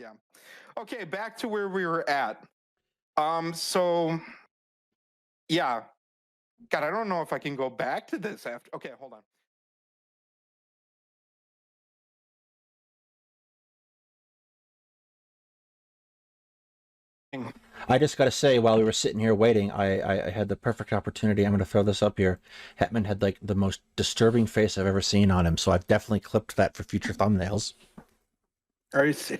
Yeah. Okay, back to where we were at. So yeah. God, I don't know if I can go back to this after. Okay, hold on. I just got to say, while we were sitting here waiting, I had the perfect opportunity. I'm going to throw this up here. Hetman had like the most disturbing face I've ever seen on him, so I've definitely clipped that for future thumbnails. Are you see?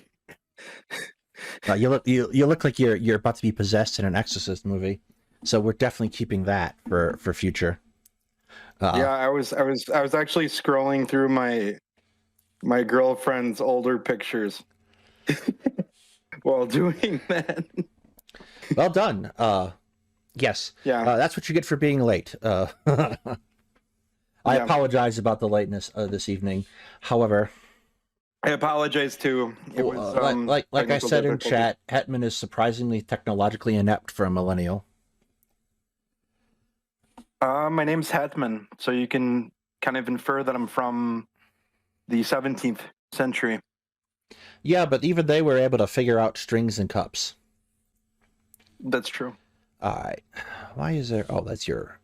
You look like you're about to be possessed in an Exorcist movie, so we're definitely keeping that for future. Yeah, I was actually scrolling through my girlfriend's older pictures while doing that. Well done. Yes, Yeah, that's what you get for being late. I yeah. apologize about the lateness this evening. However, I apologize too. It was like I technical said in difficulties. chat, Hetman is surprisingly technologically inept for a millennial. My name's Hetman, so you can kind of infer that I'm from the 17th century. Yeah, but even they were able to figure out strings and cups. That's true. All right. Why is there? Oh, that's your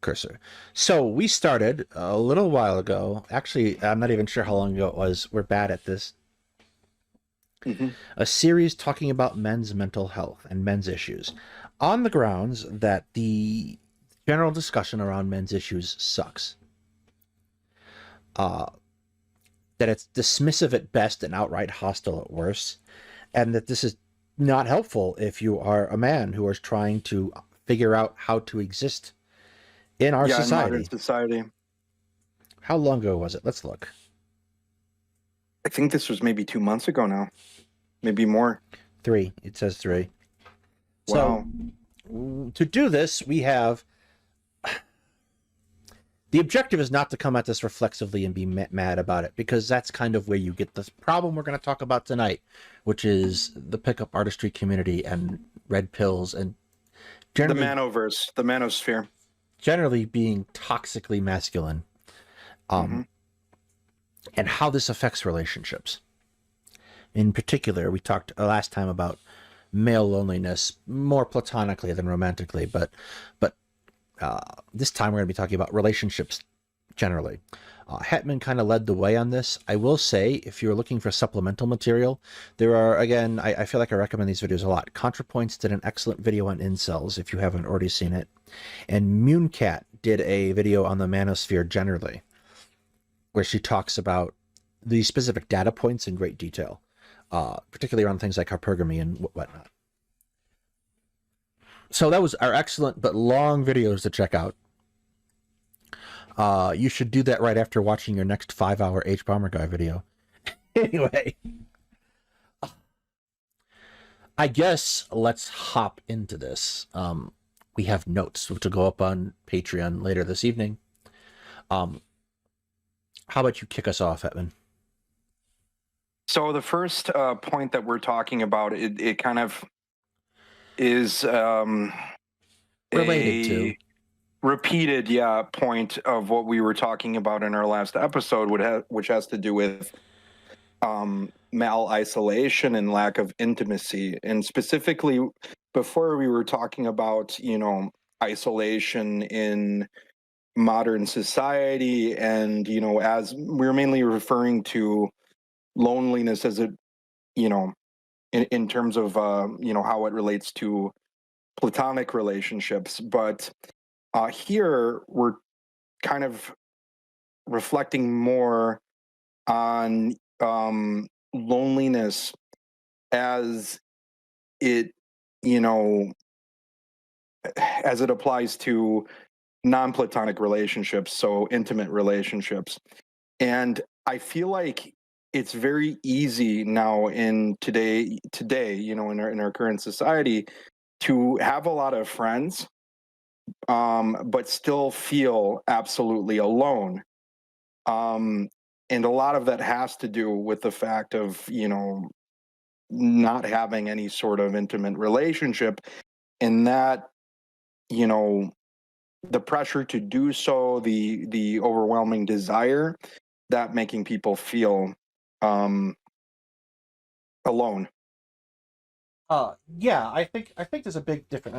cursor. So we started a little while ago. Actually, I'm not even sure how long ago it was. We're bad at this. Hmm. A series talking about men's mental health and men's issues, on the grounds that the general discussion around men's issues sucks. Uh, that it's dismissive at best and outright hostile at worst, and that this is not helpful if you are a man who is trying to figure out how to exist in our Yeah, in modern society. society. How long ago was it? Let's look. I think this was maybe 2 months ago now, maybe more. 3. It says 3. So Wow. to do this, we have the objective is not to come at this reflexively and be mad about it, because that's kind of where you get this problem we're going to talk about tonight, which is the pickup artistry community and red pills and The generally manoverse, the manosphere. generally being toxically masculine, Hmm. and how this affects relationships. In particular, we talked last time about male loneliness more platonically than romantically, but this time we're going to be talking about relationships generally. Hetman kind of led the way on this. I will say, if you're looking for supplemental material, there are, again, I feel like I recommend these videos a lot. ContraPoints did an excellent video on incels, if you haven't already seen it. And Mooncat did a video on the manosphere generally, where she talks about the specific data points in great detail, particularly around things like hypergamy and whatnot. So that was our excellent but long videos to check out. You should do that right after watching your next 5-hour H Bomber Guy video. Anyway, I guess let's hop into this. We have notes to go up on Patreon later this evening. How about you kick us off, Hetman? So the first point that we're talking about, it kind of is Related to. a repeated, point of what we were talking about in our last episode, which has to do with male isolation and lack of intimacy. And specifically, before we were talking about, isolation in modern society, and, as we're mainly referring to loneliness as you know, in terms of, how it relates to platonic relationships. But here we're kind of reflecting more on loneliness as it, you know, as it applies to non-platonic relationships, so intimate relationships. And I feel like it's very easy now in today, in our current society, to have a lot of friends, but still feel absolutely alone. And a lot of that has to do with the fact of, not having any sort of intimate relationship, and that, you know, the pressure to do so, the overwhelming desire, that making people feel um alone. Yeah, I think there's a big difference.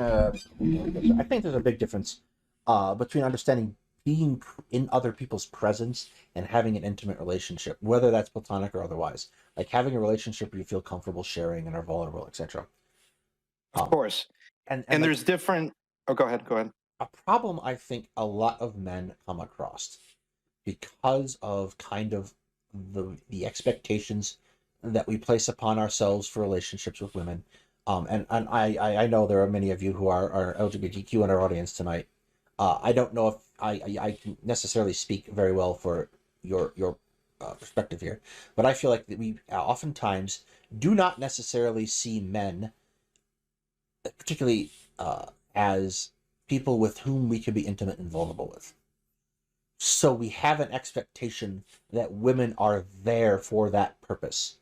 I think there's a big difference between understanding being in other people's presence and having an intimate relationship, whether that's platonic or otherwise. Like having a relationship where you feel comfortable sharing and are vulnerable, etc. Of Um, course. and And like there's different. Oh, go ahead. Go ahead. a problem I think a lot of men come across because of kind of the expectations that we place upon ourselves for relationships with women. And I know there are many of you who are LGBTQ in our audience tonight. I don't know if I can necessarily speak very well for your perspective here, but I feel like that we oftentimes do not necessarily see men, particularly as people with whom we can be intimate and vulnerable with. So we have an expectation that women are there for that purpose.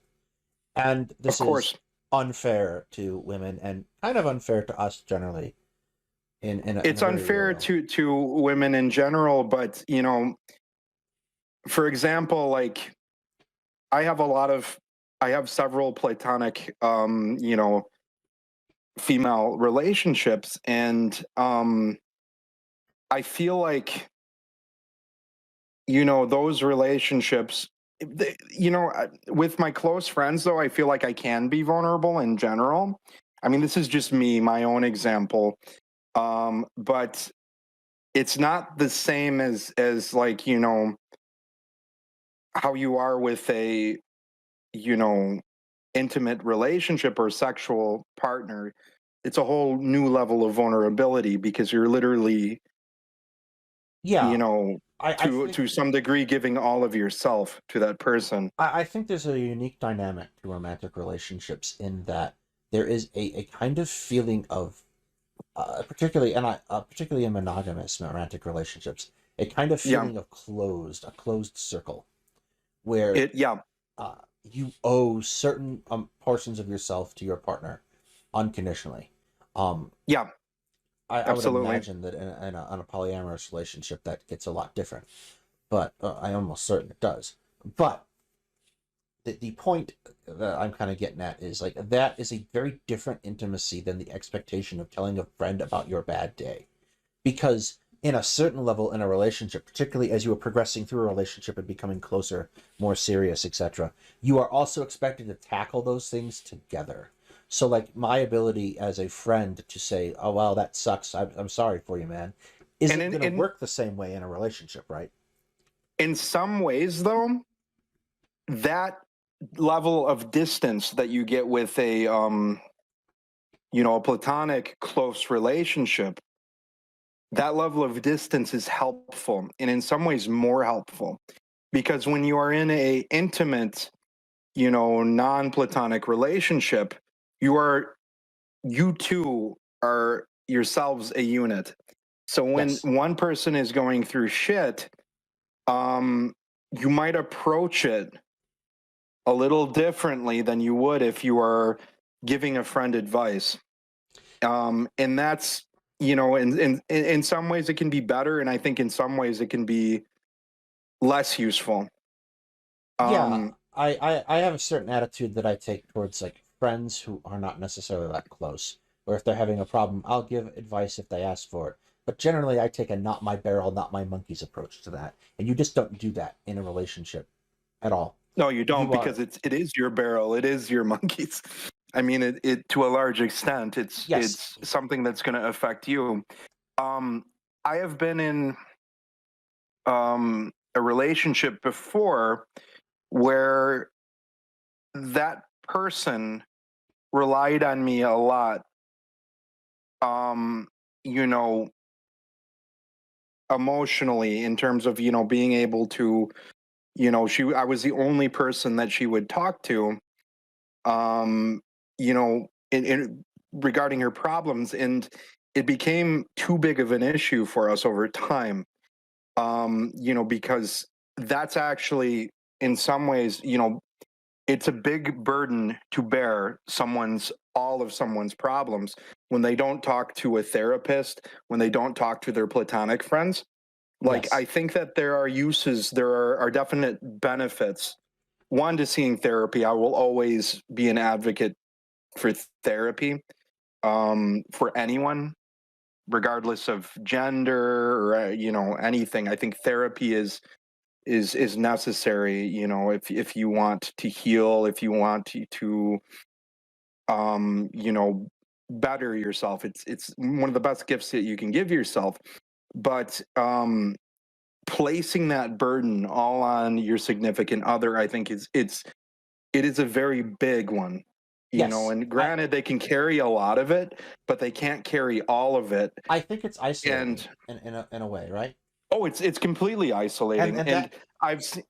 And Of this is course. unfair to women and kind of unfair to us generally in a It's very real unfair way. to women in general, but for example, like I have a lot of I have several platonic female relationships, and I feel like those relationships with my close friends, though, I feel like I can be vulnerable in general. I mean, this is just me, my own example. But it's not the same as like how you are with a you know intimate relationship or sexual partner. It's a whole new level of vulnerability because you're literally you Yeah, know I think to some degree giving all of yourself to that person. I think there's a unique dynamic to romantic relationships in that there is a kind of feeling of particularly in monogamous romantic relationships, a kind of Yeah, feeling of a closed circle where it yeah you owe certain portions of yourself to your partner unconditionally. Um, yeah I would absolutely. imagine that in a polyamorous relationship that gets a lot different, but I'm almost certain it does. But the point that I'm kind of getting at is like that is a very different intimacy than the expectation of telling a friend about your bad day. Because in a certain level in a relationship, particularly as you are progressing through a relationship and becoming closer, more serious, etc., you are also expected to tackle those things together. So like my ability as a friend to say, oh wow, that sucks, I'm sorry for you, man, And isn't in, going to in work the same way in a relationship, right? in some ways, though, that level of distance that you get with a platonic close relationship, that level of distance is helpful, and in some ways more helpful, because when you are in a intimate, non-platonic relationship, you two are yourselves a unit. So when Yes. one person is going through shit, you might approach it a little differently than you would if you were giving a friend advice. And that's, in some ways it can be better, and I think in some ways it can be less useful. Yeah, Um, I have a certain attitude that I take towards like friends who are not necessarily that close. Or if they're having a problem, I'll give advice if they ask for it. But generally, I take a not my barrel, not my monkeys approach to that. And you just don't do that in a relationship at all. no, you don't, You are, because it is your barrel, it is your monkeys. I mean, it to a large extent, yes, it's something that's going to affect you. Um, I have been in a relationship before where that person relied on me a lot, um, you know, emotionally, in terms of, being able to, I was the only person that she would talk to, um, in regarding her problems. And it became too big of an issue for us over time, because that's actually, in some ways, it's a big burden to bear all of someone's problems when they don't talk to a therapist, when they don't talk to their platonic friends. Like, I yes, think that there are definite benefits. One, to seeing therapy. I will always be an advocate for therapy, for anyone, regardless of gender or anything. I think therapy is necessary. If you want to heal, if you want to better yourself, it's one of the best gifts that you can give yourself. But placing that burden all on your significant other, I think it is a very big one. Yes, And granted, they can carry a lot of it, but they can't carry all of it. I think it's isolating And in a way, right? oh, it's completely isolating. And And that I've seen.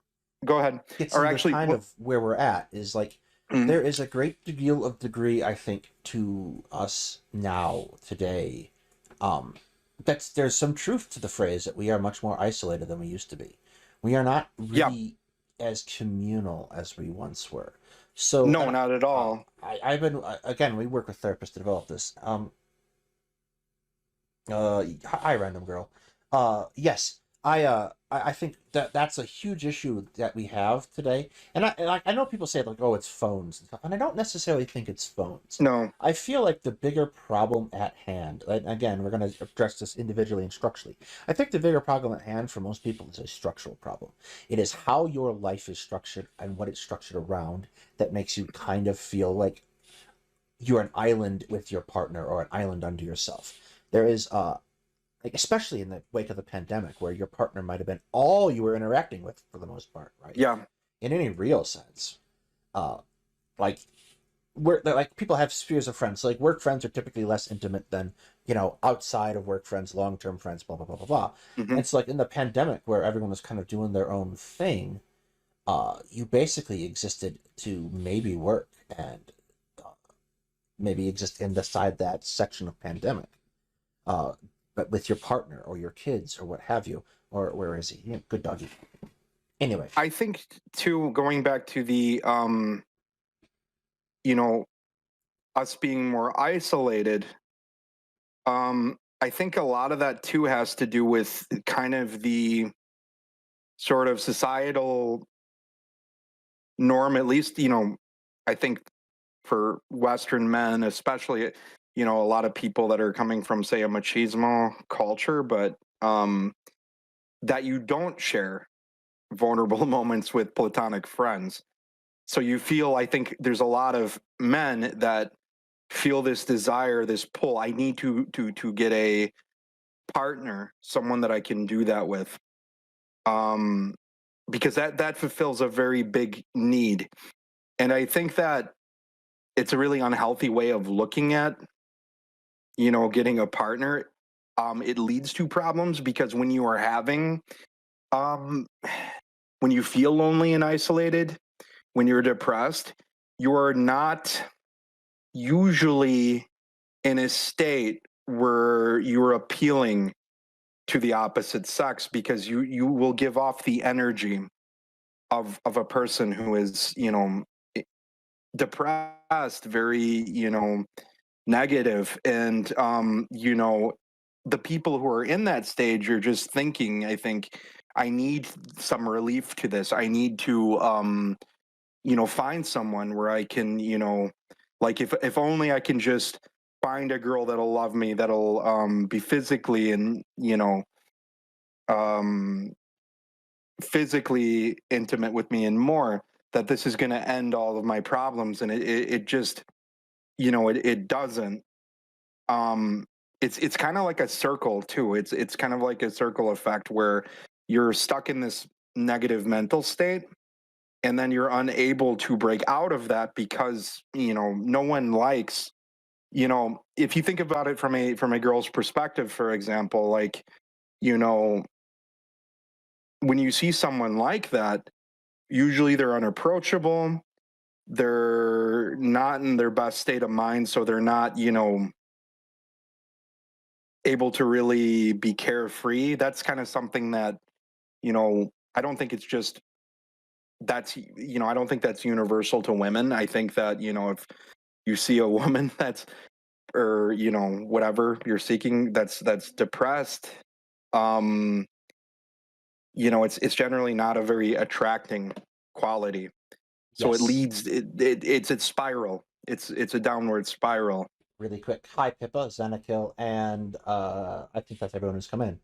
Go ahead. gets Or into actually, kind what? of where we're at is like Mm, there is a great deal of degree, I think, to us now today. Um, there's some truth to the phrase that we are much more isolated than we used to be. We are not yeah, really as communal as we once were. So, no, and not at all. I've been again. We work with therapists to develop this. Hi, random girl. Yes, I think that that's a huge issue that we have today. And I know people say like, oh, it's phones and stuff, and I don't necessarily think it's phones. No, I feel like the bigger problem at hand, and again, we're going to address this individually and structurally. I think the bigger problem at hand for most people is a structural problem. It is how your life is structured and what it's structured around that makes you kind of feel like you're an island with your partner or an island unto yourself. There is like especially in the wake of the pandemic where your partner might have been all you were interacting with for the most part, right? yeah, In any real sense. Uh like like people have spheres of friends. So, like work friends are typically less intimate than, outside of work friends, long-term friends, blah blah blah blah blah. hmm And so like in the pandemic where everyone was kind of doing their own thing, you basically existed to maybe work and uh, maybe exist inside that section of pandemic, uh, but with your partner or your kids or what have you. Or where is he? Yeah, good doggy. Anyway, I think too, going back to the you know, us being more isolated. I think a lot of that too has to do with kind of the sort of societal norm, at least, I think for Western men, especially, a lot of people that are coming from, say, a machismo culture, but that you don't share vulnerable moments with platonic friends. So you feel, I think there's a lot of men that feel this desire, this pull. I need to get a partner, someone that I can do that with. Um, because that fulfills a very big need. And I think that it's a really unhealthy way of looking at, getting a partner. It leads to problems because when you are having, um, when you feel lonely and isolated, when you're depressed, you're not usually in a state where you're appealing to the opposite sex because you will give off the energy of a person who is, depressed, very, negative. And the people who are in that stage are just thinking, I think, I need some relief to this. I need to find someone where I can, like, if only I can just find a girl that'll love me, that'll be physically and um physically intimate with me and more, that this is going to end all of my problems. And it just, it doesn't. um it's kind of like a circle too. It's kind of like a circle effect where you're stuck in this negative mental state, and then you're unable to break out of that because no one likes, if you think about it from a girl's perspective, for example, like, you know when you see someone like that, usually they're unapproachable, they're not in their best state of mind, so they're not, able to really be carefree. That's kind of something that, I don't think it's just I don't think that's universal to women. I think that, if you see a woman that's, or, whatever you're seeking, that's depressed, um, it's generally not a very attracting quality. So it yes, leads, it's a spiral. It's a downward spiral. Really quick. Hi, Pippa, Xenakil, and I think that's everyone who's come in.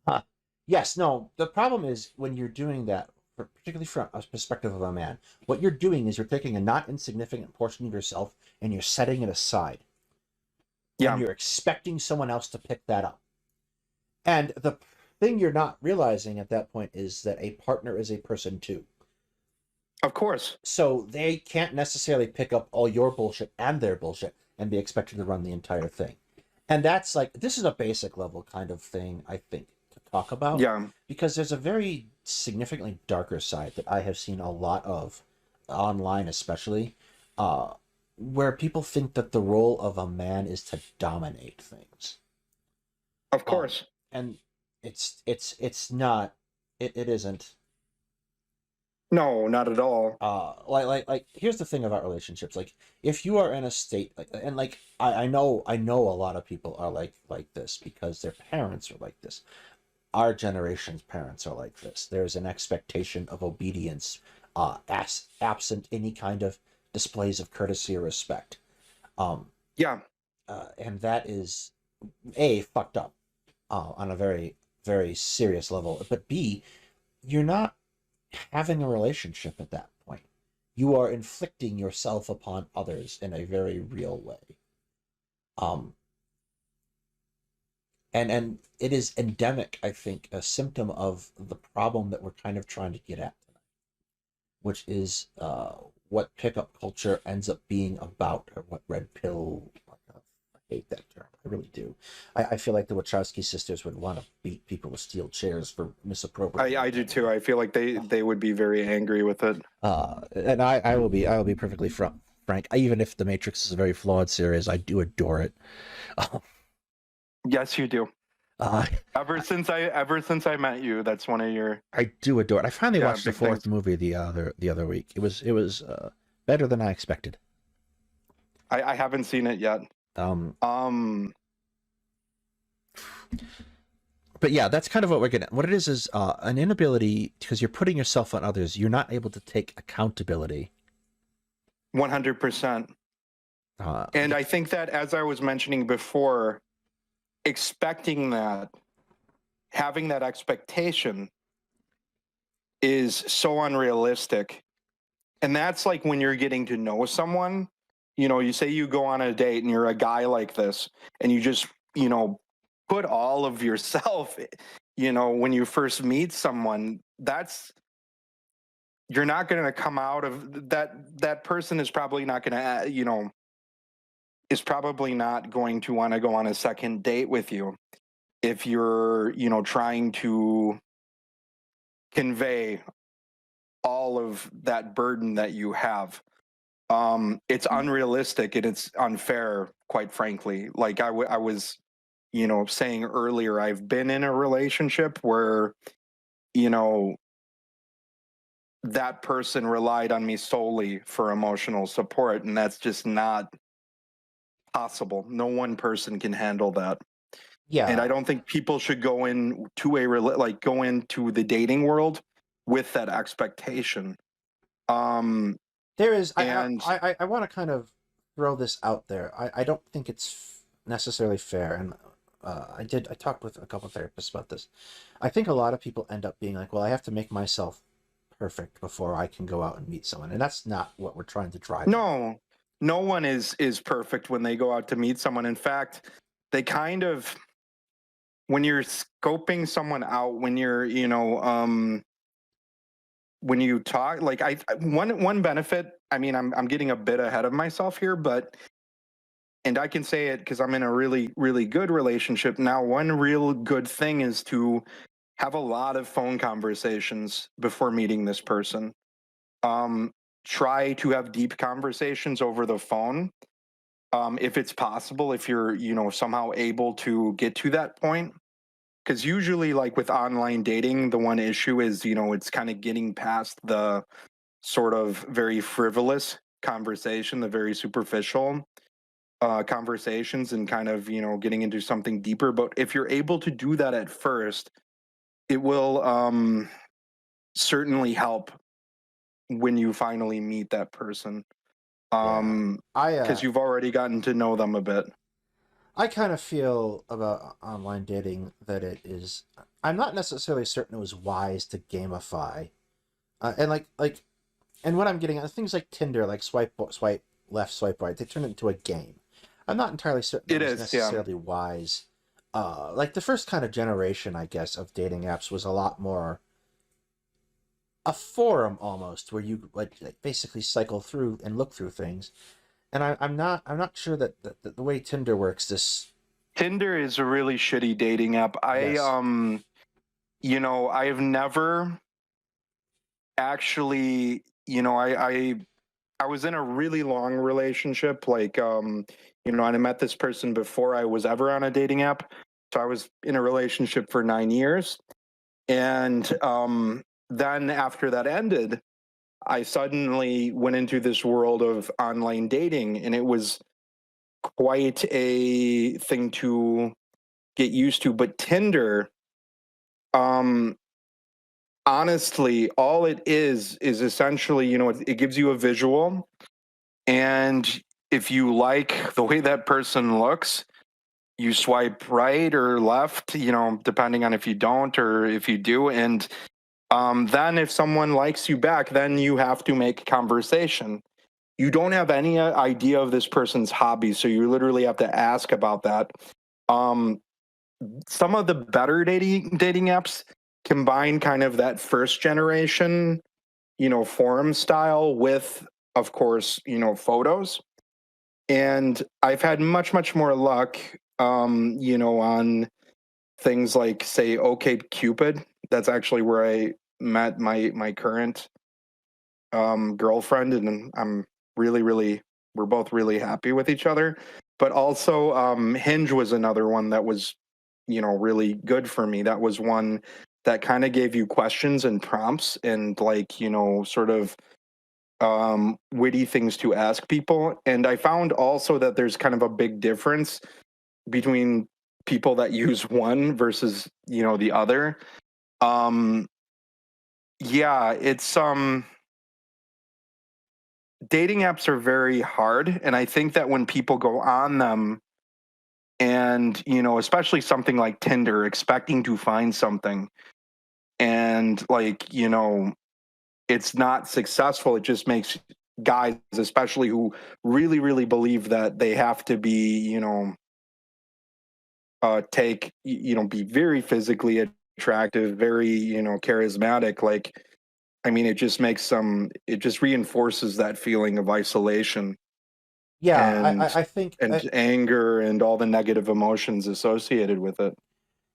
Huh. Yes, no, the problem is when you're doing that, particularly from a perspective of a man, what you're doing is you're taking a not insignificant portion of yourself and you're setting it aside. And Yeah, you're expecting someone else to pick that up. And the thing you're not realizing at that point is that a partner is a person too. of course. So they can't necessarily pick up all your bullshit and their bullshit and be expected to run the entire thing. And that's like, this is a basic level kind of thing, I think, to talk about. Yeah, Because there's a very significantly darker side that I have seen a lot of, online especially, where people think that the role of a man is to dominate things. of course. And it's not, it isn't. No, not at all. Like here's the thing about relationships. Like if you are in a state like, and like I know a lot of people are like this because their parents are like this. Our generation's parents are like this. There's an expectation of obedience, absent any kind of displays of courtesy or respect. Um, Yeah, and that is A, fucked up, on a very, very serious level. But B, you're not having a relationship at that point. You are inflicting yourself upon others in a very real way. Um, and it is endemic, I think, a symptom of the problem that we're kind of trying to get at tonight, which is what pickup culture ends up being about, or what red pill. I hate that term. I really do. I feel like the Wachowski sisters would want to beat people with steel chairs for misappropriating. I do too. I feel like they would be very angry with it. And I will be perfectly frank. Even if The Matrix is a very flawed series, I do adore it. Yes, you do. Uh, Ever since I met you, that's one of your. I do adore it. I finally Yeah, watched the big fourth things. movie the other week. It was better than I expected. I haven't seen it yet. Um, Um, but yeah, that's kind of what we're getting at. What it is an inability, because you're putting yourself on others. You're not able to take accountability. 100%. And I think that, as I was mentioning before, expecting that, having that expectation is so unrealistic. And that's like when you're getting to know someone, you say you go on a date and you're a guy like this and you just, put all of yourself, when you first meet someone, you're not going to come out of that person is probably not going to, is probably not going to want to go on a second date with you if you're, trying to convey all of that burden that you have. It's unrealistic and it's unfair, quite frankly. Like I was, saying earlier, I've been in a relationship where, that person relied on me solely for emotional support, and that's just not possible. No one person can handle that. yeah, And I don't think people should go go into the dating world with that expectation. there is. And I want to kind of throw this out there. I don't think it's necessarily fair, and I talked with a couple of therapists about this. I think a lot of people end up being like, well, I have to make myself perfect before I can go out and meet someone, and that's not what we're trying to drive at. no one is perfect when they go out to meet someone. In fact, they kind of, when you're scoping someone out, when you're, when you talk, like one benefit, I mean, I'm getting a bit ahead of myself here, and I can say it because I'm in a really, really good relationship now. One real good thing is to have a lot of phone conversations before meeting this person. Try to have deep conversations over the phone. If it's possible, if you're, somehow able to get to that point. Because usually, like with online dating, the one issue is, it's kind of getting past the sort of very frivolous conversation, the very superficial conversations, and kind of, getting into something deeper. But if you're able to do that at first, it will certainly help when you finally meet that person. Yeah. um I because you've already gotten to know them a bit. I kind of feel about online dating that it is. I'm not necessarily certain it was wise to gamify, and and what I'm getting at things like Tinder, like swipe left, swipe right, they turn it into a game. I'm not entirely certain that It was is, yeah. necessarily wise. Like the first kind of generation, I guess, of dating apps was a lot more a forum almost, where you like basically cycle through and look through things. And I'm not sure that the way Tinder works. This Tinder is a really shitty dating app. yes. I have never actually, I was in a really long relationship, like, and I met this person before I was ever on a dating app. So I was in a relationship for 9 years. And then after that ended, I suddenly went into this world of online dating, and it was quite a thing to get used to. But Tinder, um, honestly, all it is essentially, it gives you a visual. And if you like the way that person looks, you swipe right or left, depending on if you don't or if you do. And then if someone likes you back, then you have to make conversation. You don't have any idea of this person's hobbies, so you literally have to ask about that. Um, some of the better dating apps combine kind of that first generation, forum style with, of course, photos. And I've had much, much more luck, on things like, say, OK Cupid. That's actually where I met my current girlfriend, and I'm really, really, we're both really happy with each other. But also, Hinge was another one that was, really good for me. That was one that kind of gave you questions and prompts and, like, sort of witty things to ask people. And I found also that there's kind of a big difference between people that use one versus, the other. Um, yeah, it's dating apps are very hard, and I think that when people go on them and, especially something like Tinder, expecting to find something, and, like, it's not successful, it just makes guys, especially who really, really believe that they have to be, be very physically attractive, very, charismatic. Like, I mean, it just reinforces that feeling of isolation Yeah, and I think anger and all the negative emotions associated with it.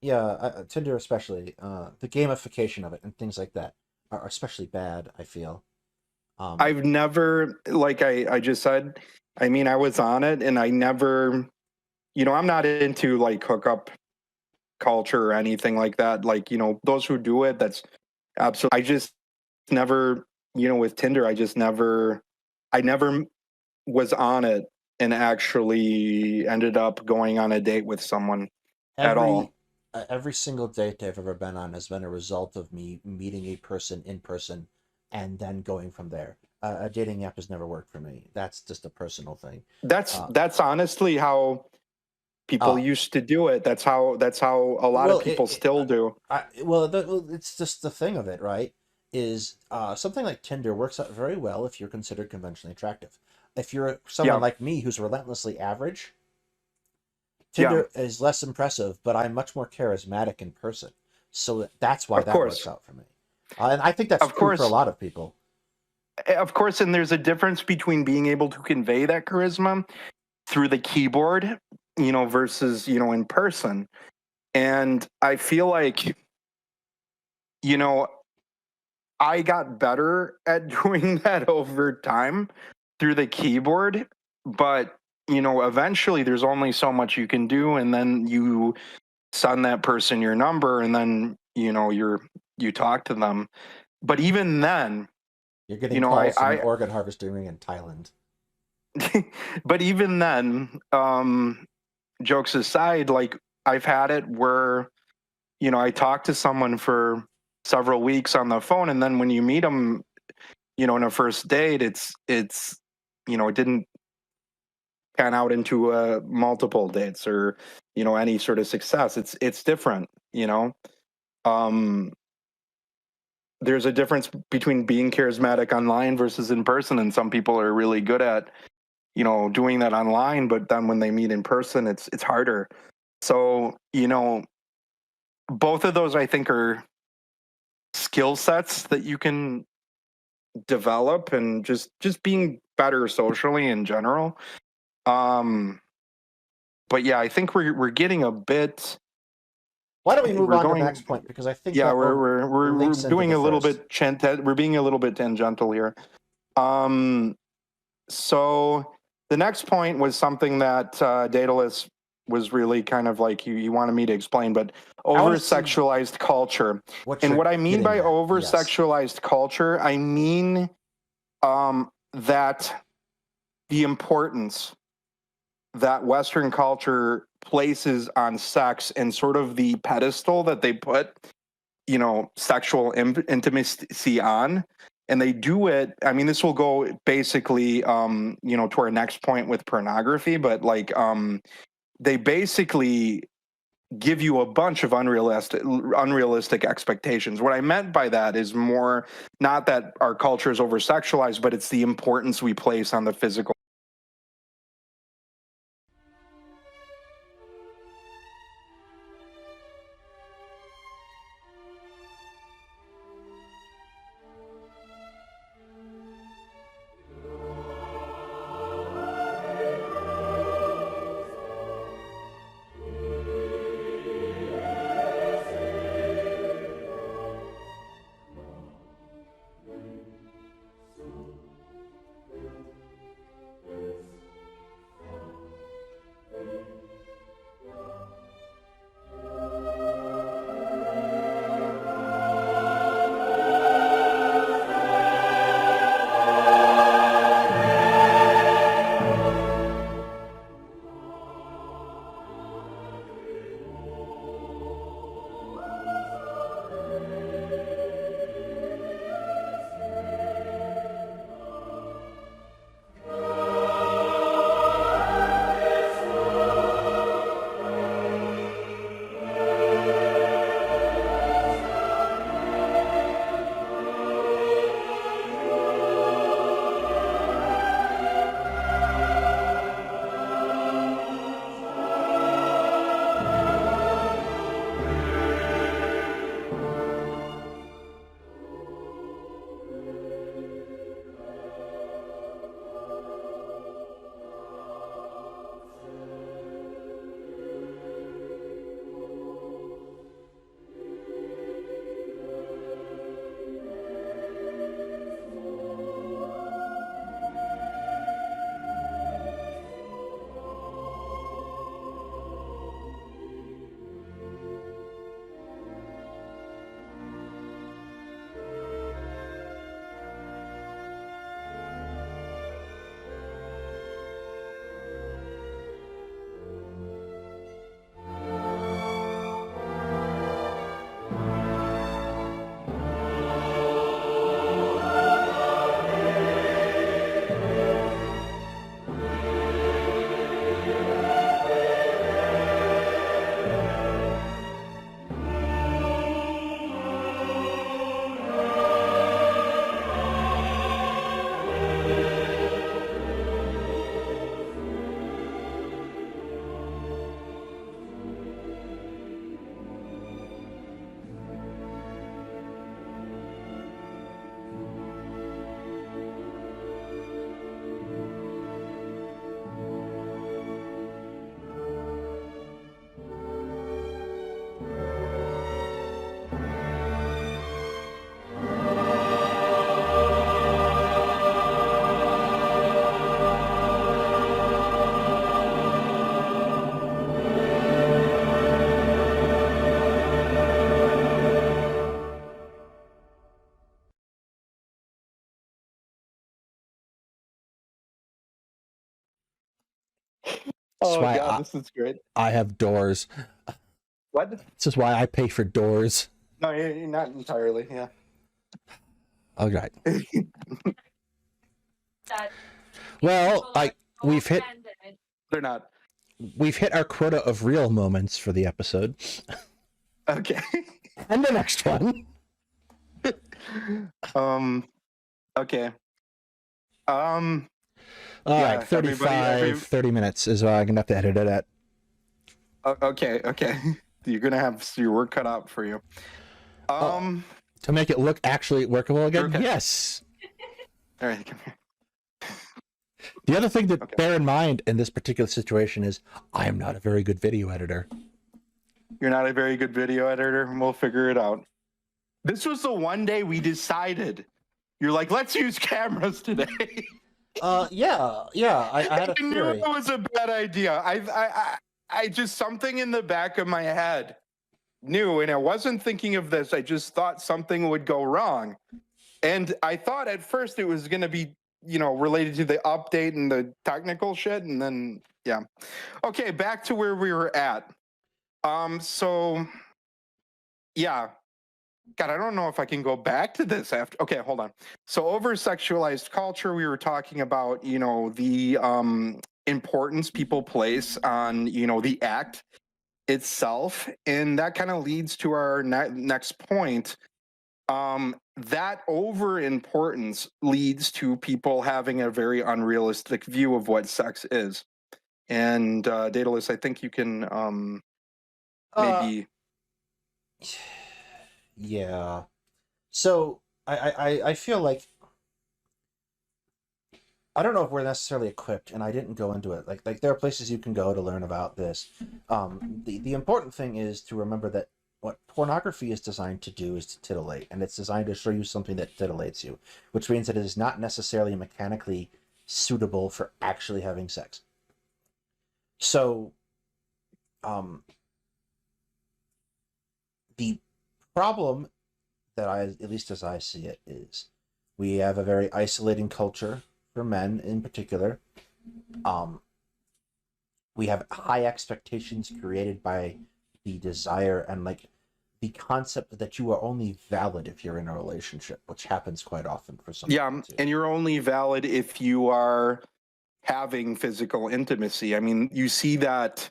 yeah, Tinder especially, the gamification of it and things like that are especially bad, I feel. Um, I've never, like I just said, I mean, I was on it and I never, I'm not into like hookup culture or anything like that. Like, those who do it, that's absolutely, I just never, with Tinder, I never was on it and actually ended up going on a date with someone at all. every every single date I've ever been on has been a result of me meeting a person in person and then going from there. A dating app has never worked for me. That's just a personal thing. That's Uh, that's honestly how people uh, used to do it. That's how a lot of well, people still do. well, it's just the thing of it, right? Is something like Tinder works out very well if you're considered conventionally attractive. If you're someone Yeah, like me who's relentlessly average, yeah, Tinder is less impressive, but I'm much more charismatic in person. So that's why of that works course, out for me. And I think that's of true for a course, lot of people. of course. And there's a difference between being able to convey that charisma through the keyboard, versus, in person. And I feel like, you know, I got better at doing that over time through the keyboard, but, eventually there's only so much you can do, and then you send that person your number, and then, you talk to them. But even then, You're you getting know, I calls from an I organ harvesting ring in Thailand. but even then, jokes aside, like, I've had it where, I talk to someone for several weeks on the phone, and then when you meet them, in a first date, it's it didn't pan out into multiple dates or any sort of success. It's different. There's a difference between being charismatic online versus in person, and some people are really good at doing that online, but then when they meet in person, it's harder. So both of those, I think, are skill sets that you can develop, and just being better socially in general. But yeah, I think we're getting a bit. Why don't we move We're on to going. the next point, because I think Yeah, that we're links into doing the a little first. bit. We're being a little bit tangential here. So the next point was something that Daedalus was really kind of like he wanted me to explain, but over-sexualized culture. And what I mean by over-sexualized culture, I mean that the importance that Western culture places on sex and sort of the pedestal that they put, sexual intimacy on. And they do it. I mean, this will go basically, to our next point with pornography, but like, they basically give you a bunch of unrealistic expectations. What I meant by that is more not that our culture is over sexualized, but it's the importance we place on the physical. Oh God, this is great. I have doors. What? This is why I pay for doors. No, you're not entirely. Yeah. All right. Well, we've hit They're not. we've hit our quota of real moments for the episode. Okay. And the next one. Okay. All Yeah, right, 35, 30 minutes is what I'm going to have to edit it at. Okay. You're gonna have your work cut out for you. To make it look actually workable again? Okay. Yes. All right, come here. The other thing to bear in mind in this particular situation is I am not a very good video editor. You're not a very good video editor, and we'll figure it out. This was the one day we decided. You're like, let's use cameras today. Yeah. I had a I knew theory. it was a bad idea. I just, something in the back of my head knew, and I wasn't thinking of this. I just thought something would go wrong. And I thought at first it was going to be, related to the update and the technical shit. And then, yeah. Okay, back to where we were at. So, yeah. God, I don't know if I can go back to this after. Okay, hold on. So over-sexualized culture, we were talking about, the importance people place on, the act itself. And that kind of leads to our next point. That over-importance leads to people having a very unrealistic view of what sex is. And Daedalus, I think you can maybe... Yeah. So I feel like I don't know if we're necessarily equipped, and I didn't go into it. Like there are places you can go to learn about this. The important thing is to remember that what pornography is designed to do is to titillate, and it's designed to show you something that titillates you, which means that it is not necessarily mechanically suitable for actually having sex. So, the problem that at least as I see it, is we have a very isolating culture for men in particular. We have high expectations created by the desire and the concept that you are only valid if you're in a relationship, which happens quite often for some people too. And you're only valid if you are having physical intimacy. I mean, you see that,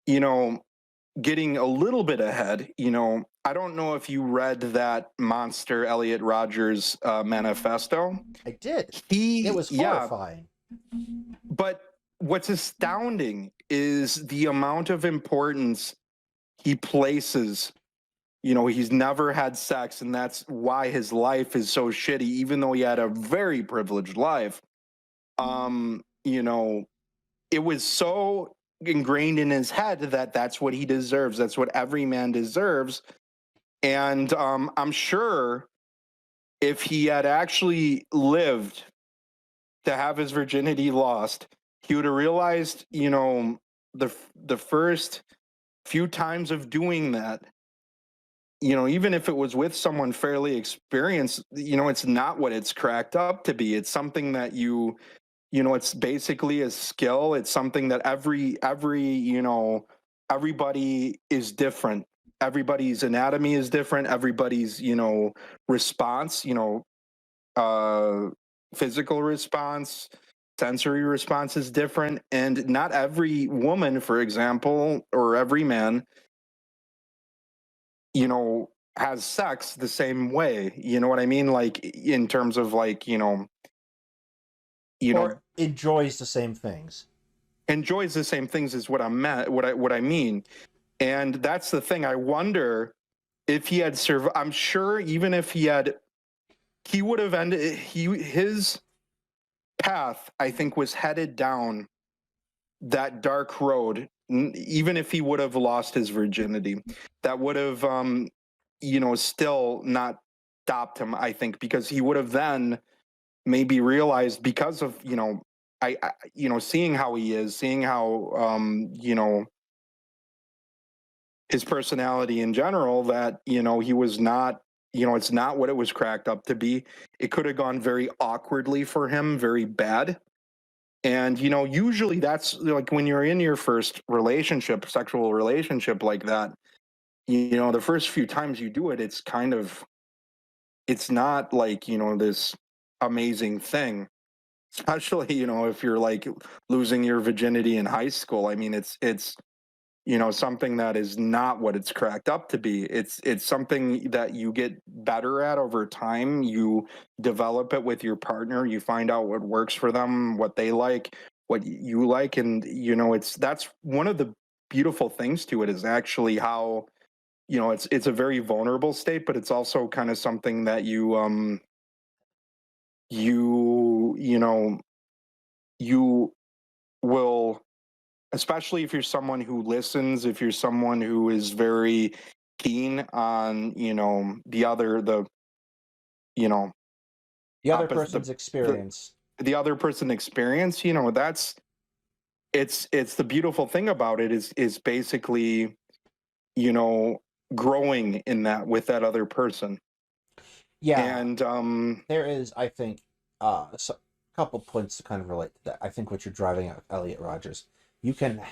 getting a little bit ahead, I don't know if you read that monster Elliot Rodgers manifesto. I did. It was horrifying. But what's astounding is the amount of importance he places. He's never had sex, and that's why his life is so shitty, even though he had a very privileged life. It was so ingrained in his head that that's what he deserves. That's what every man deserves. And I'm sure if he had actually lived to have his virginity lost, he would have realized, the first few times of doing that, even if it was with someone fairly experienced, it's not what it's cracked up to be. It's something that it's basically a skill. It's something that everybody is different. Everybody's anatomy is different. Everybody's, response, physical response, sensory response is different. And not every woman, for example, or every man, has sex the same way. You know what I mean? Like in terms of or enjoys the same things. Enjoys the same things is what I mean. And that's the thing. I wonder if he had survived. I'm sure even if he would have ended, his path, I think, was headed down that dark road. Even if he would have lost his virginity, that would have, still not stopped him, I think, because he would have then maybe realized, because of, seeing how he is, seeing how, his personality in general, that, he was not, it's not what it was cracked up to be. It could have gone very awkwardly for him, very bad. And, usually that's like when you're in your first sexual relationship like that, the first few times you do it, it's not like, this amazing thing. especially, if you're like losing your virginity in high school. I mean, it's something that is not what it's cracked up to be. It's something that you get better at over time. You develop it with your partner. You find out what works for them, what they like, what you like, and that's one of the beautiful things to it, is actually how it's a very vulnerable state, but it's also kind of something that you will, especially if you're someone who listens, if you're someone who is very keen on you know The other opposite person's the experience. the other person experience. That's it's the beautiful thing about it, is basically you know growing in that with that other person. Yeah, And there is, I think, a couple points to kind of relate to that. I think what you're driving at, Elliot Rogers, you can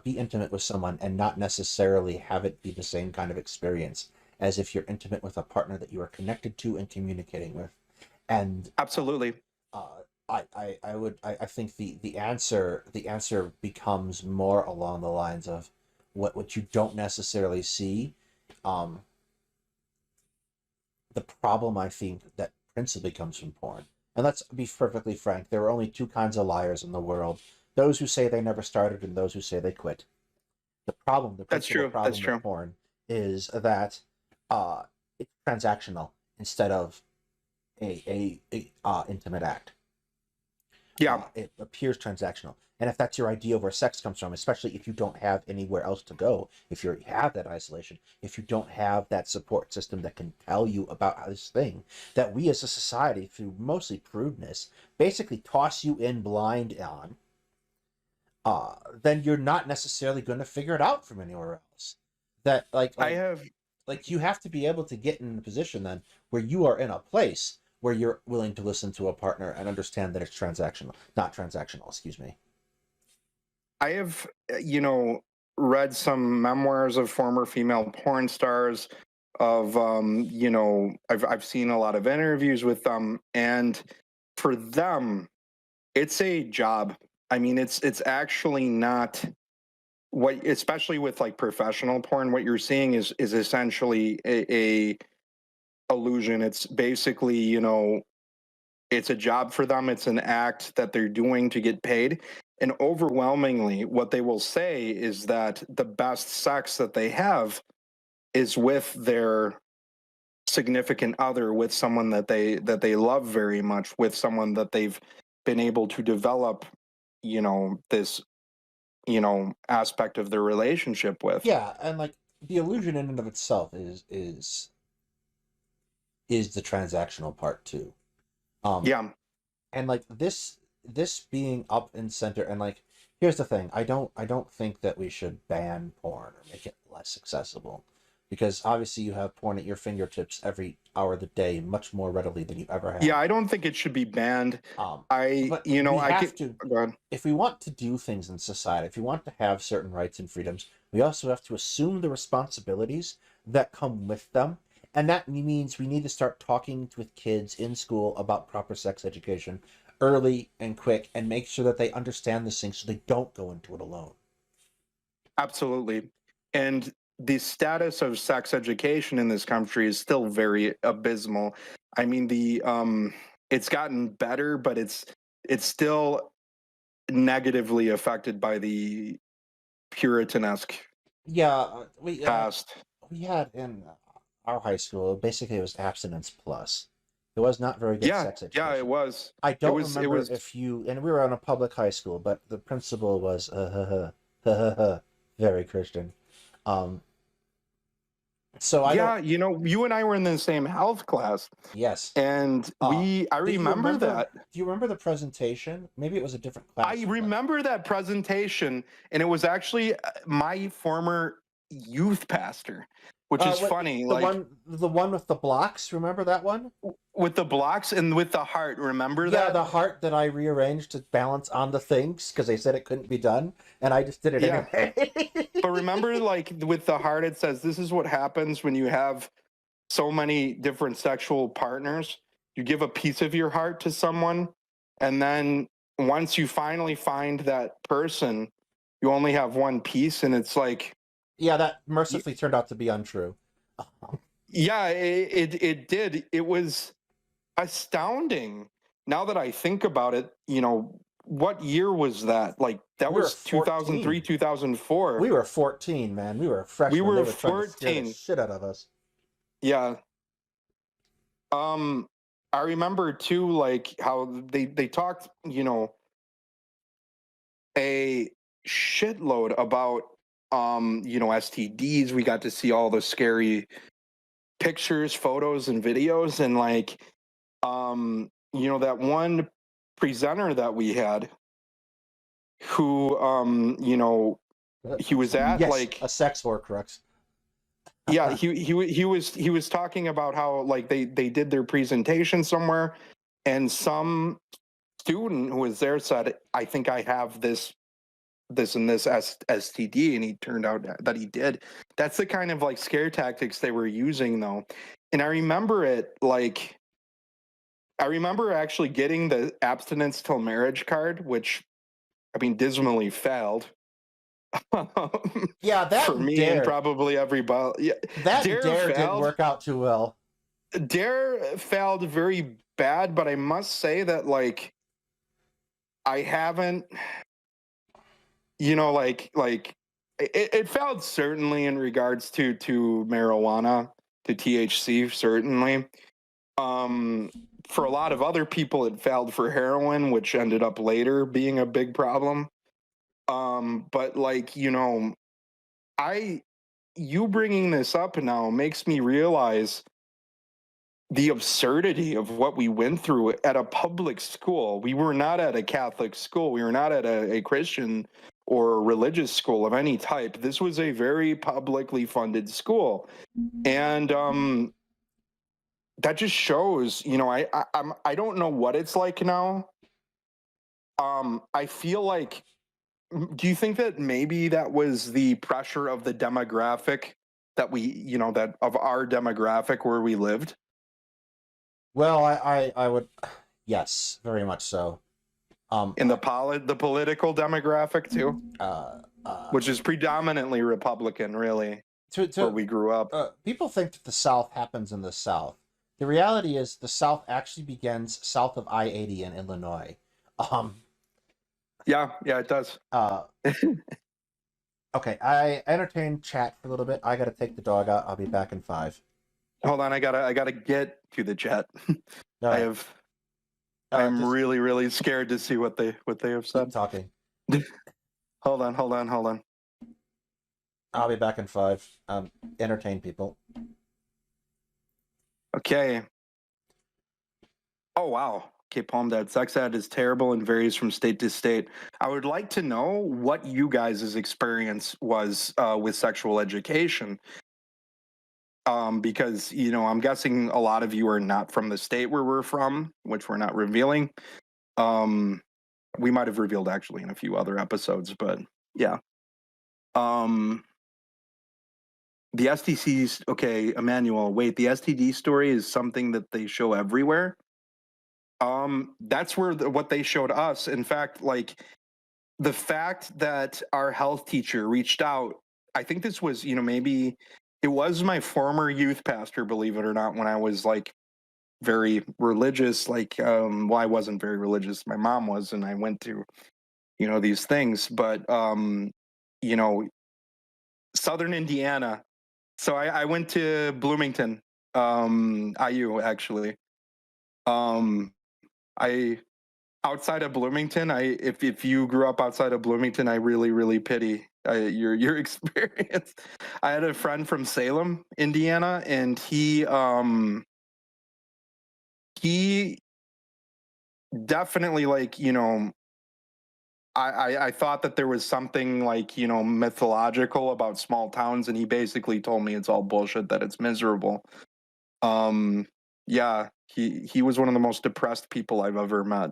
be intimate with someone and not necessarily have it be the same kind of experience as if you're intimate with a partner that you are connected to and communicating with. And absolutely. uh, I think the answer becomes more along the lines of what you don't necessarily see. Um, the problem I think that principally comes from porn. And let's be perfectly frank, there are only two kinds of liars in the world: those who say they never started and those who say they quit. The That's principal true. That's problem with true. porn is that it's transactional instead of a intimate act. Yeah. It appears transactional. And if that's your idea of where sex comes from, especially if you don't have anywhere else to go, if you have that isolation, if you don't have that support system that can tell you about this thing that we as a society, through mostly prudeness, basically toss you in blind on, then you're not necessarily going to figure it out from anywhere else. That I have like you have to be able to get in a position then where you are in a place where you're willing to listen to a partner and understand that it's transactional, not transactional, excuse me. I have, read some memoirs of former female porn stars. I've seen a lot of interviews with them, and for them, it's a job. I mean, it's actually not what, especially with like professional porn. What you're seeing is essentially a illusion. It's basically, it's a job for them. It's an act that they're doing to get paid. And overwhelmingly, what they will say is that the best sex that they have is with their significant other, with someone that they love very much, with someone that they've been able to develop, this, aspect of their relationship with. Yeah, and like the illusion in and of itself is the transactional part too. Um, Yeah, and like this being up in center, and like here's the thing, I don't think that we should ban porn or make it less accessible, because obviously you have porn at your fingertips every hour of the day much more readily than you ever have. yeah. I don't think it should be banned. um I, but you know, we I have get. to, Go ahead. if we want to do things in society, if we want to have certain rights and freedoms, we also have to assume the responsibilities that come with them. And that means we need to start talking with kids in school about proper sex education early and quick, and make sure that they understand this thing so they don't go into it alone. Absolutely. And the status of sex education in this country is still very abysmal. I mean, the it's gotten better, but it's still negatively affected by the Puritanesque Yeah, past. we had in our high school, basically it was abstinence plus. It was not very good Yeah, sex yeah, it education. was. I It don't was it remember was if you, and we were on a public high school, but the principal was very Christian. Um, so I don't. Yeah, you and I were in the same health class, Yes. and I Do you remember remember? that. Do you remember the presentation? Maybe it was a different I class, but remember that presentation, and it was actually my former youth pastor, which is what funny. the Like, one with the blocks? Remember that one? with the blocks and with the heart. Remember Yeah, that? the heart that I rearranged to balance on the things because they said it couldn't be done, and I just did it Yeah. anyway. But remember, like with the heart, it says this is what happens when you have so many different sexual partners. You give a piece of your heart to someone, And then once you finally find that person, you only have one piece, and it's like, Yeah, that mercifully turned out to be untrue. yeah, it did. It was astounding. Now that I think about it, what year was that? Like that We were was 2003, 14. 2004. We were 14, man. We were We freshmen. They were were trying to scare the 14. shit out of us. Yeah. Um, I remember too, like how they talked, a shitload about STDs. We got to see all the scary pictures, photos, and videos, and like that one presenter that we had who he was at, Yes, like, a sex Horcrux. yeah, he was talking about how, like, they did their presentation somewhere, and some student who was there said, I think I have this and this STD, and he turned out that he did. That's the kind of like scare tactics they were using, though. And I remember actually getting the abstinence till marriage card, which, I mean, dismally failed. Yeah, that For and me and Dare. probably everybody. Yeah, That and Dare Dare didn't failed. work out too well. Dare failed very bad, but I must say that, like, I haven't, it failed certainly in regards to marijuana, to THC, certainly. Um, for a lot of other people, it failed for heroin, which ended up later being a big problem. But like, I you bringing this up now makes me realize the absurdity of what we went through at a public school. We were not at a Catholic school. We were not at a Christian or religious school of any type. This was a very publicly funded school. And that just shows, I don't know what it's like now. I feel like, do you think that maybe that was the pressure of the demographic that that of our demographic where we lived? Well, I would, yes, very much so. In the political demographic too, uh, uh, which is predominantly Republican, really, where to we grew up. people think that the South happens in the South. The reality is the South actually begins south of I-80 in Illinois. Um, Yeah, it does. okay, I entertained chat for a little bit. I gotta take the dog out. I'll be back in 5. Hold on, I gotta get to the chat. All right, I'm just really, really scared to see what they have keep said. talking. Hold on. I'll be back in 5. Entertain people. Okay. Oh wow. Okay, Palm Dad. Sex ed is terrible and varies from state to state. I would like to know what you guys' experience was with sexual education. Because I'm guessing a lot of you are not from the state where we're from, which we're not revealing. We might have revealed actually in a few other episodes, but yeah. The STCs, okay, Emmanuel, wait, the STD story is something that they show everywhere. That's where what they showed us. In fact, like, the fact that our health teacher reached out, I think this was, maybe it was my former youth pastor, believe it or not, when I was like very religious. Like, well, I wasn't very religious. My mom was, and I went to, these things, but, you know, Southern Indiana. So I went to Bloomington, IU actually. Um, I outside of Bloomington, if you grew up outside of Bloomington, I really, really pity your experience. I had a friend from Salem, Indiana, and he definitely, like, I thought that there was something, like, mythological about small towns, and he basically told me it's all bullshit, that it's miserable. Yeah, he was one of the most depressed people I've ever met.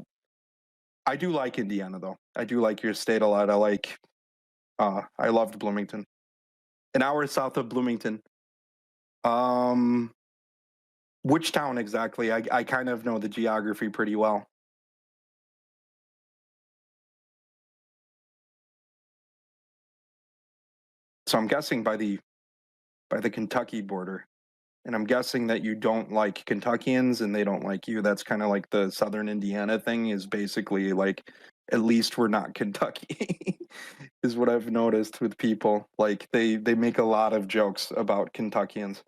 I do like Indiana though. I do like your state a lot. I loved Bloomington. An hour south of Bloomington. Um which town exactly? I kind of know the geography pretty well. So I'm guessing by the Kentucky border. And I'm guessing that you don't like Kentuckians and they don't like you. That's kind of like the Southern Indiana thing, is basically like, at least we're not Kentucky, is what I've noticed with people. Like they make a lot of jokes about Kentuckians.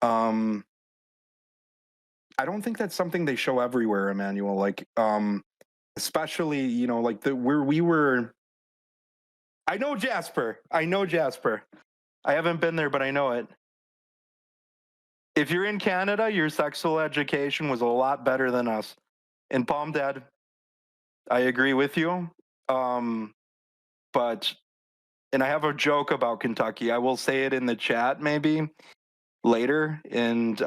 I don't think that's something they show everywhere, Emmanuel. Like, especially, you know, like where we were. I know Jasper. I haven't been there, but I know it. If you're in Canada, your sexual education was a lot better than us. In Palm Dad, I agree with you. But, and I have a joke about Kentucky. I will say it in the chat maybe later, and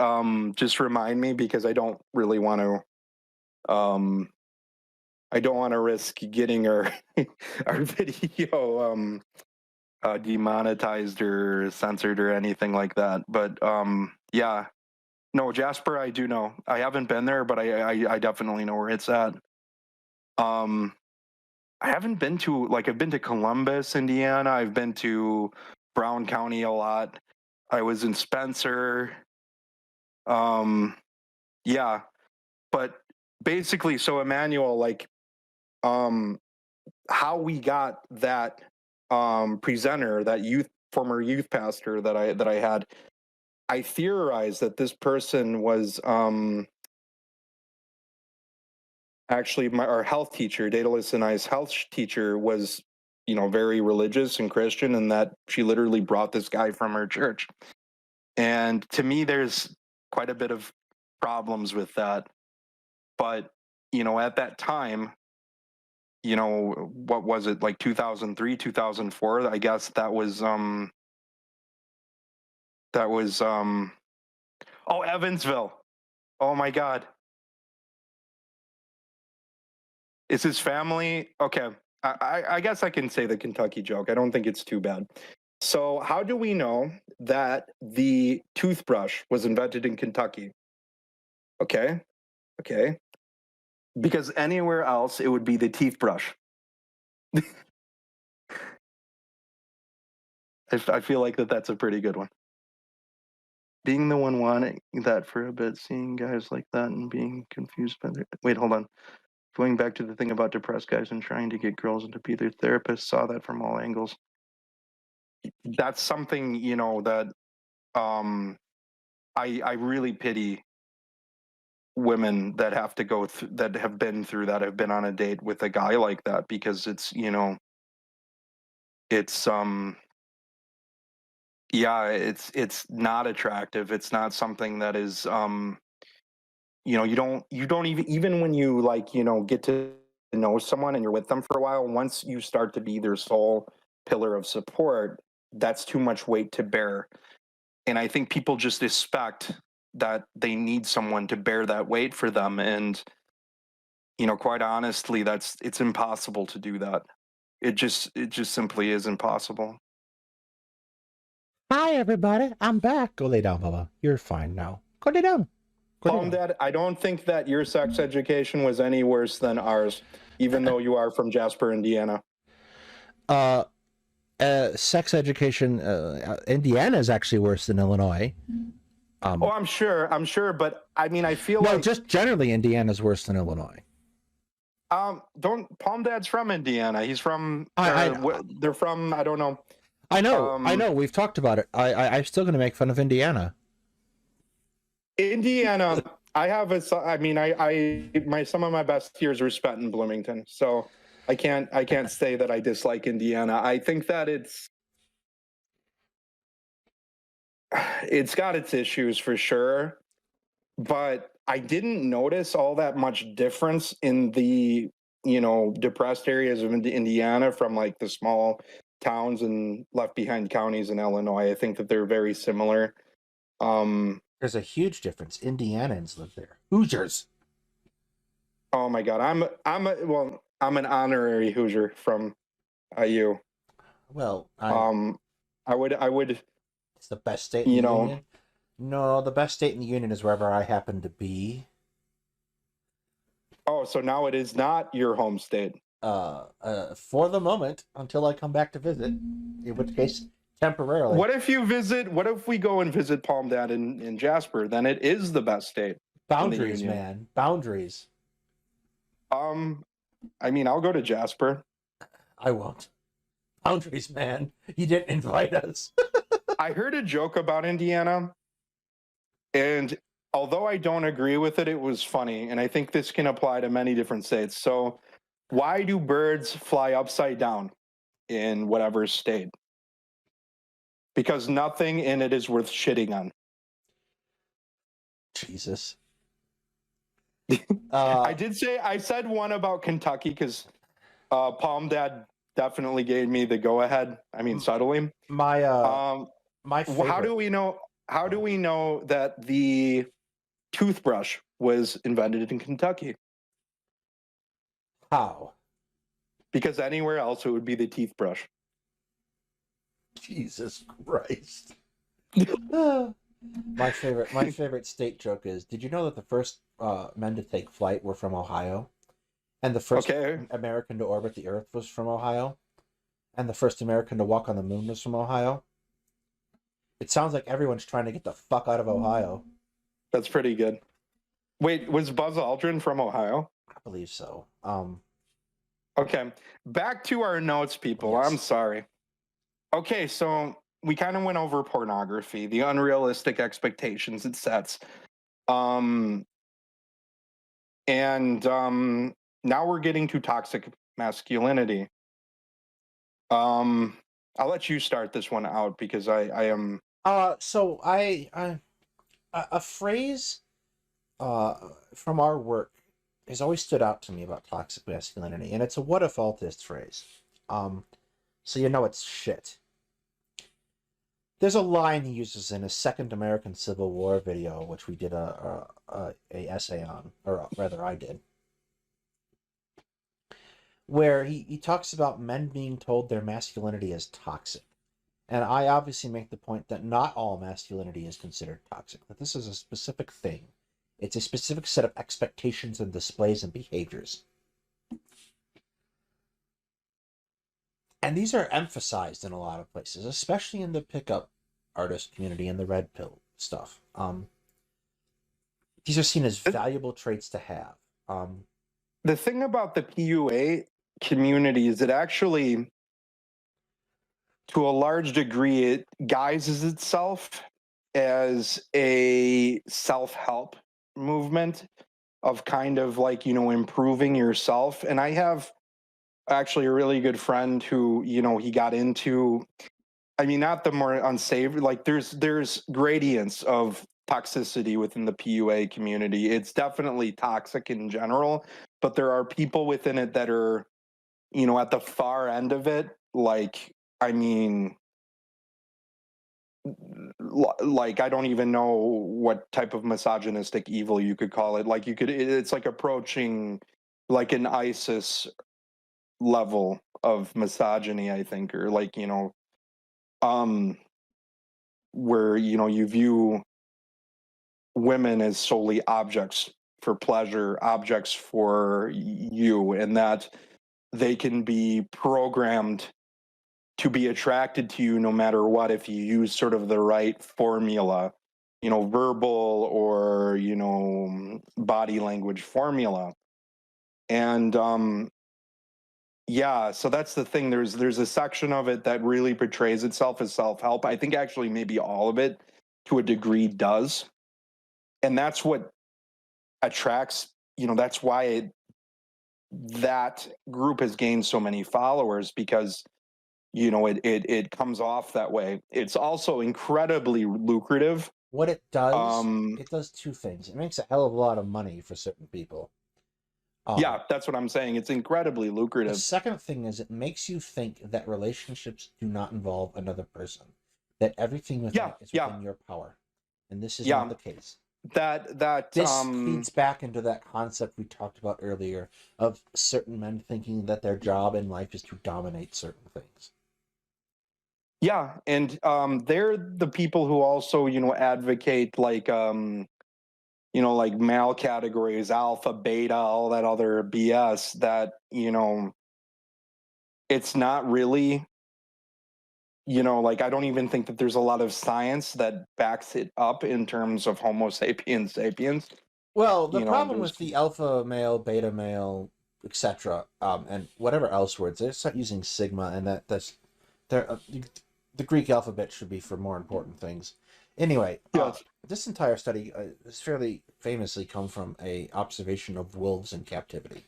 just remind me, because I don't really want to. I don't want to risk getting our our video demonetized or censored or anything like that. But yeah, no, Jasper, I do know. I haven't been there, but I definitely know where it's at. I haven't been to, like, I've been to Columbus, Indiana. I've been to Brown County a lot. I was in Spencer. Yeah, but basically, so Emmanuel, like, how we got that presenter, that former youth pastor that I had, I theorized that this person was actually our health teacher. Daedalus and I's health teacher was, you know, very religious and Christian, and that she literally brought this guy from her church. And to me, there's quite a bit of problems with that. But, you know, at that time, you know, what was it, like 2003, 2004? I guess that was oh, Evansville. Oh my God. Is his family okay? I guess I can say the Kentucky joke. I don't think it's too bad. So how do we know that the toothbrush was invented in Kentucky? Okay. Because anywhere else it would be the teeth brush. I feel like that's a pretty good one. Being the one wanting that for a bit, seeing guys like that and being confused by their... Wait, hold on. Going back to the thing about depressed guys and trying to get girls to be their therapist, saw that from all angles. That's something, you know, that I really pity women that have to go through, that have been through that, have been on a date with a guy like that, because it's, you know, it's yeah, it's not attractive. It's not something that is you know, you don't even when you, like, you know, get to know someone and you're with them for a while, once you start to be their sole pillar of support, that's too much weight to bear. And I think people just expect that they need someone to bear that weight for them, and, you know, quite honestly, it's impossible to do that. It just simply is impossible. Hi, everybody. I'm back. Go lay down, Bubba. You're fine now. Go lay down. Dad, I don't think that your sex education was any worse than ours, even though you are from Jasper, Indiana. Sex education, Indiana is actually worse than Illinois. Oh, I'm sure, but I mean, I feel no, like just generally Indiana's worse than Illinois. Don't Palm Dad's from Indiana. He's from. They're from. I don't know. I know. We've talked about it. I'm still going to make fun of Indiana. Indiana. I have I mean, some of my best years were spent in Bloomington, so I can't say that I dislike Indiana. I think that it's got its issues for sure, but I didn't notice all that much difference in the, you know, depressed areas of Indiana from, like, the small towns and left behind counties in Illinois. I think that they're very similar. There's a huge difference. Indianans live there. Hoosiers. Oh my God, I'm an honorary Hoosier from IU. Well, I would. It's the best state in the Union. No, the best state in the Union is wherever I happen to be. Oh, so now it is not your home state. for the moment until I come back to visit, in which case temporarily. What if we go and visit Palm Dad in Jasper? Then it is the best state in the Boundaries, union. man. Boundaries. I mean, I'll go to Jasper. I won't. Boundaries, man. You didn't invite us. I heard a joke about Indiana, and although I don't agree with it, it was funny, and I think this can apply to many different states. So, why do birds fly upside down in whatever state? Because nothing in it is worth shitting on. Jesus. I said one about Kentucky because Palm Dad definitely gave me the go ahead. I mean, subtly. My favorite. How do we know? How do we know that the toothbrush was invented in Kentucky? How? Because anywhere else it would be the teeth brush. Jesus Christ. My favorite state joke is: did you know that the first men to take flight were from Ohio, and the first American to orbit the Earth was from Ohio, and the first American to walk on the moon was from Ohio? It sounds like everyone's trying to get the fuck out of Ohio. That's pretty good. Wait, was Buzz Aldrin from Ohio? I believe so. Okay, back to our notes, people. Yes. I'm sorry. Okay, so we kind of went over pornography, the unrealistic expectations it sets. And now we're getting to toxic masculinity. I'll let you start this one out because I am. So a phrase from our work has always stood out to me about toxic masculinity, and it's a what if altist phrase. So you know it's shit. There's a line he uses in his Second American Civil War video, which we did a essay on, or rather I did, where he talks about men being told their masculinity is toxic. And I obviously make the point that not all masculinity is considered toxic, that this is a specific thing. It's a specific set of expectations and displays and behaviors. And these are emphasized in a lot of places, especially in the pickup artist community and the red pill stuff. These are seen as valuable traits to have. The thing about the PUA community is it actually, to a large degree, it guises itself as a self-help movement of kind of like, improving yourself. And I have actually a really good friend who, he got into, I mean, not the more unsavory, like there's gradients of toxicity within the PUA community. It's definitely toxic in general, but there are people within it that are, at the far end of it. Like, I mean, like, I don't even know what type of misogynistic evil you could call it. Like, it's like approaching like an ISIS level of misogyny, I think, or like, where, you view women as solely objects for pleasure, objects for you, and that they can be programmed to be attracted to you no matter what if you use sort of the right formula, verbal or, body language formula. And yeah, so that's the thing. There's a section of it that really portrays itself as self-help. I think actually maybe all of it to a degree does. And that's what attracts, that's why that group has gained so many followers, because it comes off that way. It's also incredibly lucrative. What it does two things. It makes a hell of a lot of money for certain people. Yeah, that's what I'm saying. It's incredibly lucrative. The second thing is it makes you think that relationships do not involve another person, that everything within is within your power, and this is not the case. This feeds back into that concept we talked about earlier of certain men thinking that their job in life is to dominate certain things. Yeah, and they're the people who also, advocate like like male categories, alpha, beta, all that other BS that, it's not really, like I don't even think that there's a lot of science that backs it up in terms of Homo sapiens sapiens. Well, the problem There's with the alpha male, beta male, etc., and whatever else words, they start using sigma, and that's there. The Greek alphabet should be for more important things. Anyway, yes, this entire study has fairly famously come from a observation of wolves in captivity.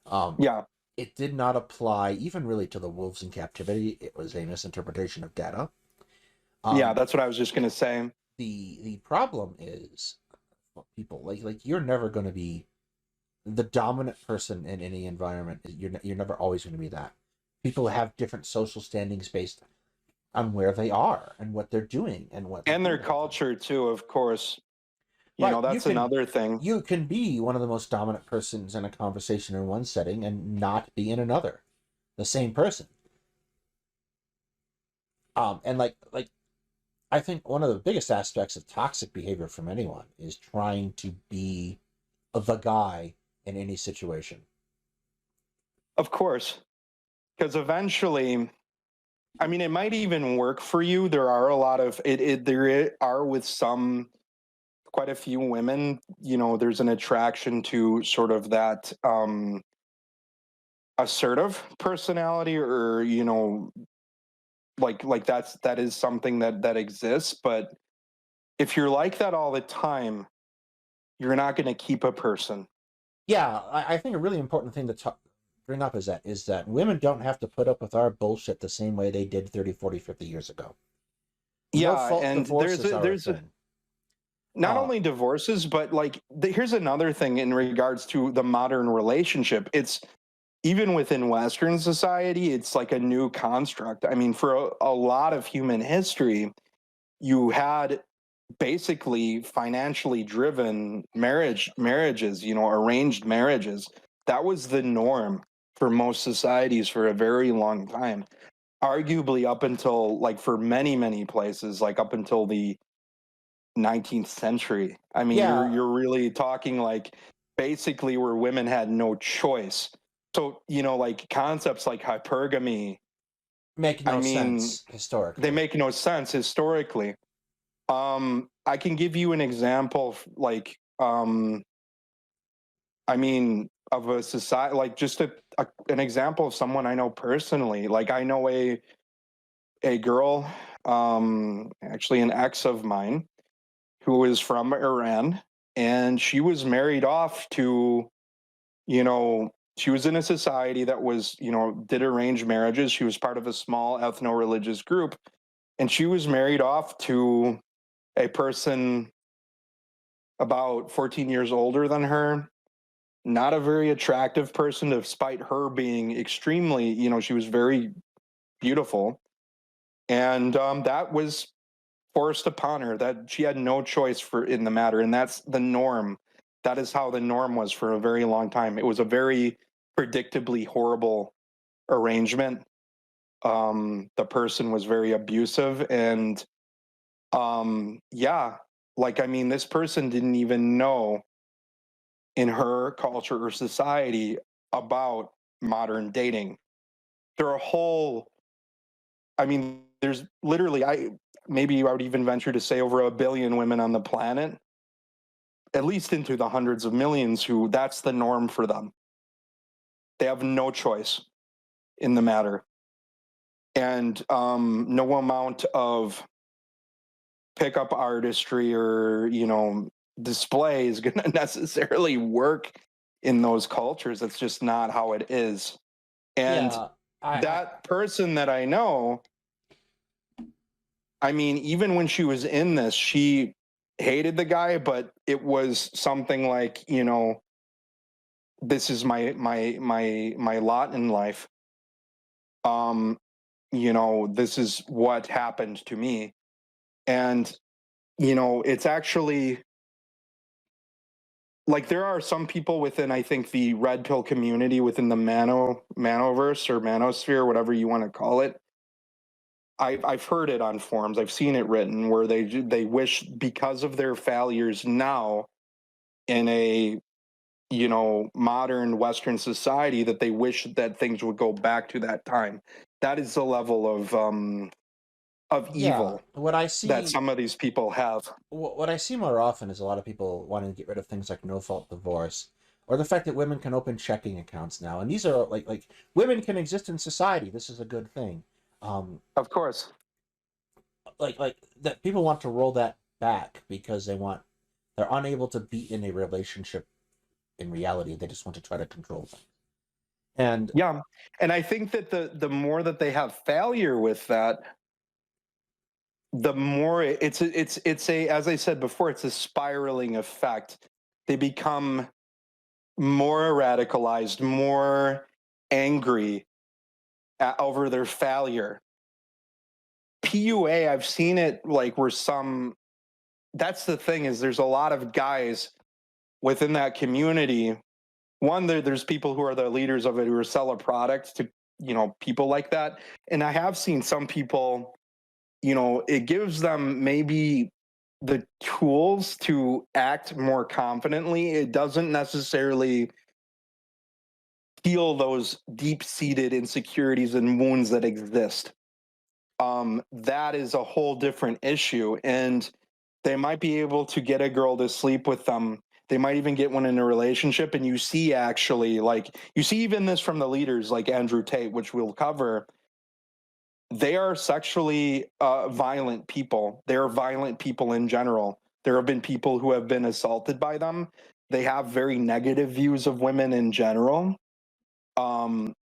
Um, yeah, it did not apply even really to the wolves in captivity. It was a misinterpretation of data. yeah. Um, That's what I was just gonna say. the problem is people like you're never going to be the dominant person in any environment. You're never always going to be that. People have different social standings based on where they are and what they're doing and what they're And their doing with them. culture too, of course. Right, That's another thing. you can be one of the most dominant persons in a conversation in one setting and not be in another. The same person. And I think one of the biggest aspects of toxic behavior from anyone is trying to be the guy in any situation. Of course, because eventually, I mean, it might even work for you. There are a lot of are with some, quite a few women. There's an attraction to sort of that assertive personality, or like that is something that exists. But if you're like that all the time, you're not going to keep a person. Yeah, I think a really important thing to bring up is that women don't have to put up with our bullshit the same way they did 30, 40, 50 years ago. No Yeah, fault and divorces are a thing. not Uh, only divorces, but like here's another thing in regards to the modern relationship. It's even within Western society, it's like a new construct. I mean, for a lot of human history, you had basically financially driven marriages, arranged marriages. That was the norm for most societies for a very long time. Arguably up until, like, for many, many places, like up until the 19th century. I mean, you're yeah, you're really talking like basically where women had no choice. So, like concepts like hypergamy, make I no mean, sense they historically. make no sense historically. I can give you an example, like, I mean, of a society, like just an example of someone I know personally. Like, I know a girl, actually an ex of mine, who is from Iran, and she was married off to, you know, she was in a society that was, did arranged marriages. She was part of a small ethno-religious group, and she was married off to a person about 14 years older than her. Not a very attractive person, despite her being extremely, she was very beautiful. And that was forced upon her, that she had no choice for in the matter, and that's the norm. That is how the norm was for a very long time. It was a very predictably horrible arrangement. The person was very abusive, and yeah, like, I mean, this person didn't even know in her culture or society about modern dating. There are whole, I mean, there's literally, maybe I would even venture to say over 1 billion women on the planet, at least into the hundreds of millions, who that's the norm for them. They have no choice in the matter. And no amount of pickup artistry or, display is going to necessarily work in those cultures. That's just not how it is. And Yeah, I that person that I know, I mean, even when she was in this, she hated the guy, but it was something like, this is my lot in life. Um, this is what happened to me. And, it's actually like there are some people within, I think, the red pill community, within the manoverse or manosphere, whatever you want to call it. I've heard it on forums. I've seen it written where they wish, because of their failures now in a modern Western society, that they wish that things would go back to that time. That is the level of Yeah, evil that some of these people have. what I see more often is a lot of people wanting to get rid of things like no fault divorce, or the fact that women can open checking accounts now, and these are like women can exist in society. This is a good thing. Um, Of course. like that people want to roll that back because they're unable to be in a relationship in reality. They just want to try to control them. And Yeah. And I think that the more that they have failure with that, the more it's a, as I said before, it's a spiraling effect. They become more radicalized, more angry over their failure. PUA, I've seen it like where some, that's the thing, is there's a lot of guys within that community. One, there's people who are the leaders of it who sell a product to, people like that. And I have seen some people, it gives them maybe the tools to act more confidently. It doesn't necessarily heal those deep-seated insecurities and wounds that exist. That is a whole different issue. And they might be able to get a girl to sleep with them. They might even get one in a relationship. And you see, actually, like, you see even this from the leaders like Andrew Tate, which we'll cover. They are sexually violent people. They're violent people in general. There have been people who have been assaulted by them. They have very negative views of women in general. Um,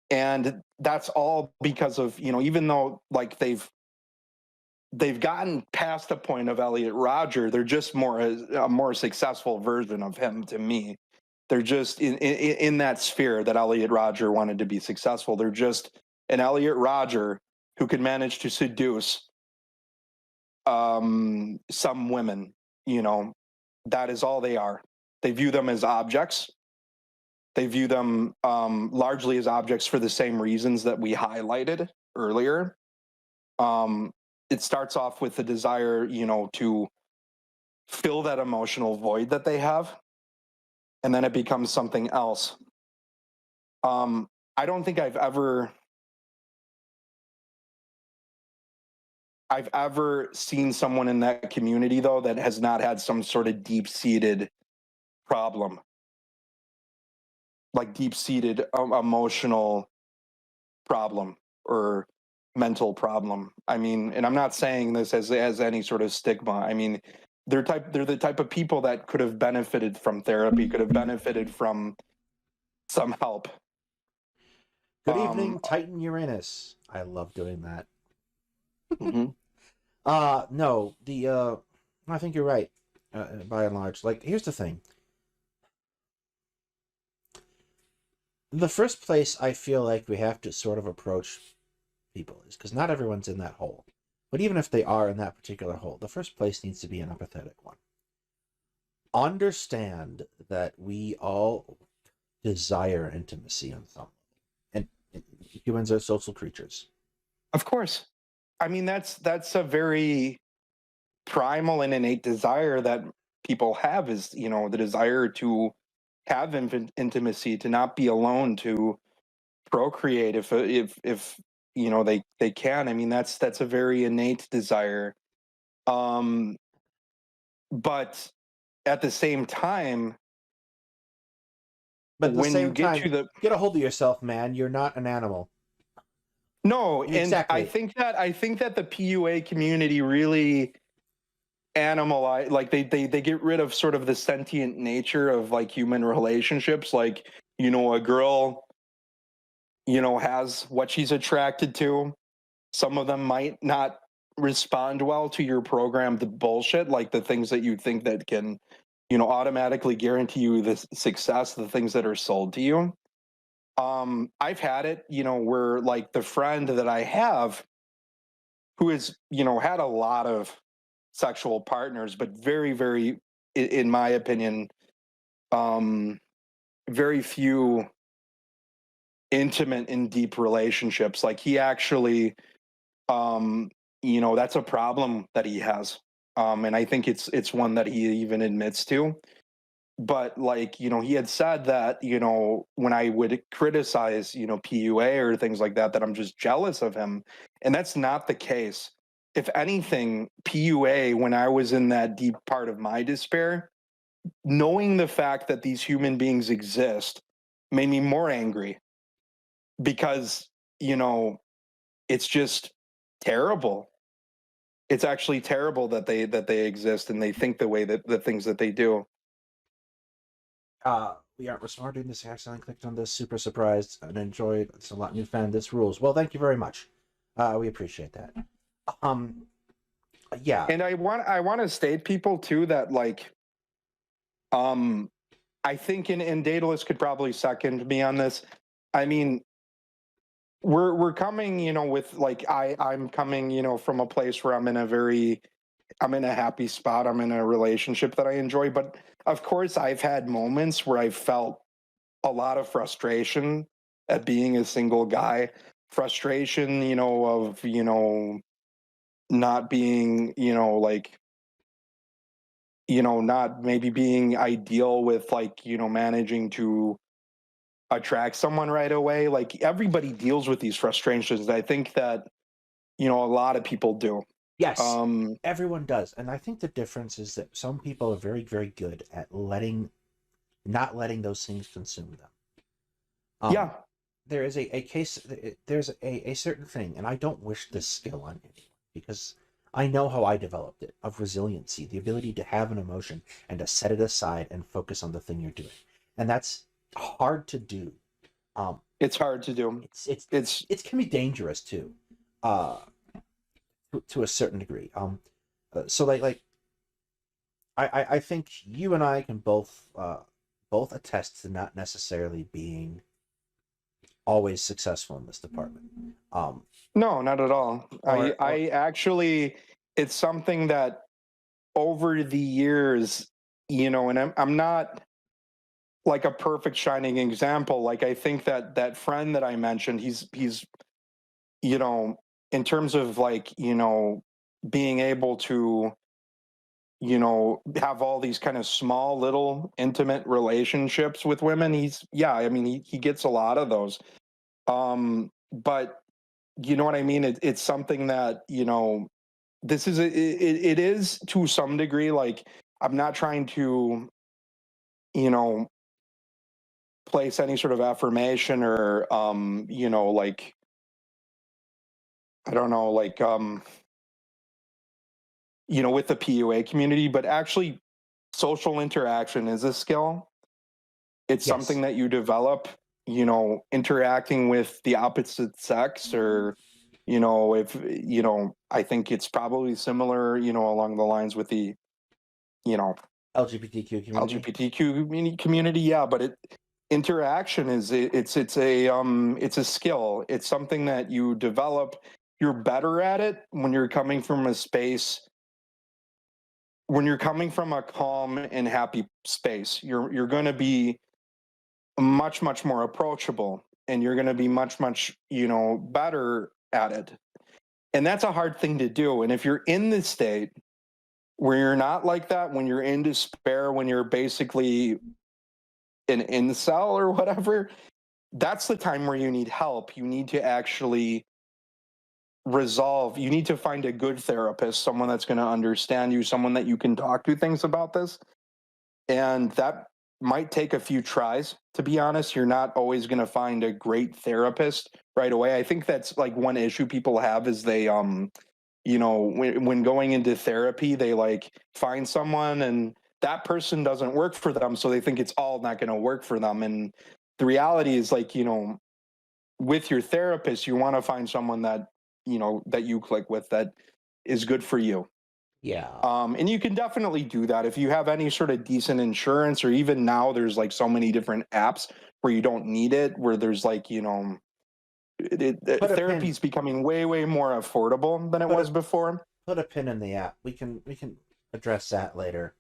and that's all because of, even though like they've gotten past the point of Elliot Rodger, they're just a more successful version of him to me. They're just in that sphere that Elliot Rodger wanted to be successful. They're just an Elliot Rodger who could manage to seduce some women. That is all they are. They view them as objects. They view them largely as objects for the same reasons that we highlighted earlier. Um, it starts off with the desire, to fill that emotional void that they have, and then it becomes something else. I don't think I've ever seen someone in that community though that has not had some sort of deep-seated problem, like deep-seated emotional problem or mental problem. I mean, and I'm not saying this as any sort of stigma. I mean, they're the type of people that could have benefited from therapy, could have benefited from some help. good Um, evening, Titan Uranus. I love doing that. mhm. No, I think you're right. By and large, like here's the thing. The first place I feel like we have to sort of approach people is because not everyone's in that hole. But even if they are in that particular hole, the first place needs to be an empathetic one. Understand that we all desire intimacy on some level, and humans are social creatures. Of course. I mean, that's a very primal and innate desire that people have, is, the desire to have intimacy, to not be alone, to procreate if they can. I mean, that's a very innate desire. Um, but at the same time, But at the when you same get time, to the get a hold of yourself, man. You're not an animal. no, and I Exactly. think that the PUA community really animalize, like they get rid of sort of the sentient nature of like human relationships. Like, a girl, has what she's attracted to. Some of them might not respond well to your programmed bullshit, like the things that you think that can, automatically guarantee you the success, the things that are sold to you. I've had it, where like the friend that I have who has, had a lot of sexual partners, but very, very, in my opinion, um, very few intimate and deep relationships. Like he actually, um, that's a problem that he has. And I think it's one that he even admits to. but like, he had said that, when I would criticize, PUA or things like that, that I'm just jealous of him. And that's not the case. If anything, PUA, when I was in that deep part of my despair, knowing the fact that these human beings exist made me more angry because, it's just terrible. It's actually terrible that they exist and they think the way that the things that they do. We aren't responding to this. I accidentally clicked on this. Super surprised and enjoyed. It's a lot new fan. This rules. Well, thank you very much. We appreciate that. Um, yeah. And I want to state people too that like um I think and Daedalus could probably second me on this. I mean, we're coming, with like I'm coming, from a place where I'm in a happy spot. I'm in a relationship that I enjoy, but of course I've had moments where I felt a lot of frustration at being a single guy. Frustration, of, not being, like, not maybe being ideal with like, managing to attract someone right away. Like everybody deals with these frustrations. I think that, a lot of people do. Yes. Um, Everyone does, and I think the difference is that some people are very, very good at not letting those things consume them. yeah, There is a case. There's a certain thing, and I don't wish this skill on anyone because I know how I developed it of resiliency, the ability to have an emotion and to set it aside and focus on the thing you're doing, and that's hard to do. Um, it's hard to do. It's it can be dangerous too, uh, to a certain degree. So I think you and I can both attest to not necessarily being always successful in this department. Um, No, not at all. or I actually, it's something that over the years, and I'm not like a perfect shining example. Like I think that that friend that I mentioned, he's you know, in terms of like, being able to, have all these kind of small little intimate relationships with women, yeah, I mean he gets a lot of those. But you know what I mean? It's something that, this is it is to some degree like I'm not trying to, you know, place any sort of affirmation or like I don't know, like with the PUA community, but actually social interaction is a skill. It's something yes, that you develop, interacting with the opposite sex or if I think it's probably similar, along the lines with the, you know, LGBTQ community. LGBTQ community, yeah, but interaction it's a skill. It's something that you develop. You're better at it when you're coming from a space when you're coming from a calm and happy space. You're going to be much more approachable and you're going to be much better at it. And that's a hard thing to do. And if you're in this state where you're not like that, when you're in despair, when you're basically an incel or whatever, that's the time where you need help. You need to actually you need to find a good therapist, someone that's going to understand you, someone that you can talk to things about this. And that might take a few tries, to be honest. You're not always going to find a great therapist right away. I think that's like one issue people have is they when going into therapy, they like find someone and that person doesn't work for them, so they think it's all not going to work for them. And the reality is like, with your therapist, you want to find someone that, that you click with, that is good for you. Yeah. And you can definitely do that if you have any sort of decent insurance, or even now there's like so many different apps where you don't need it, where there's like, Put a therapy pin. is becoming way more affordable than it Put was a before. put a pin in the app. We can address that later.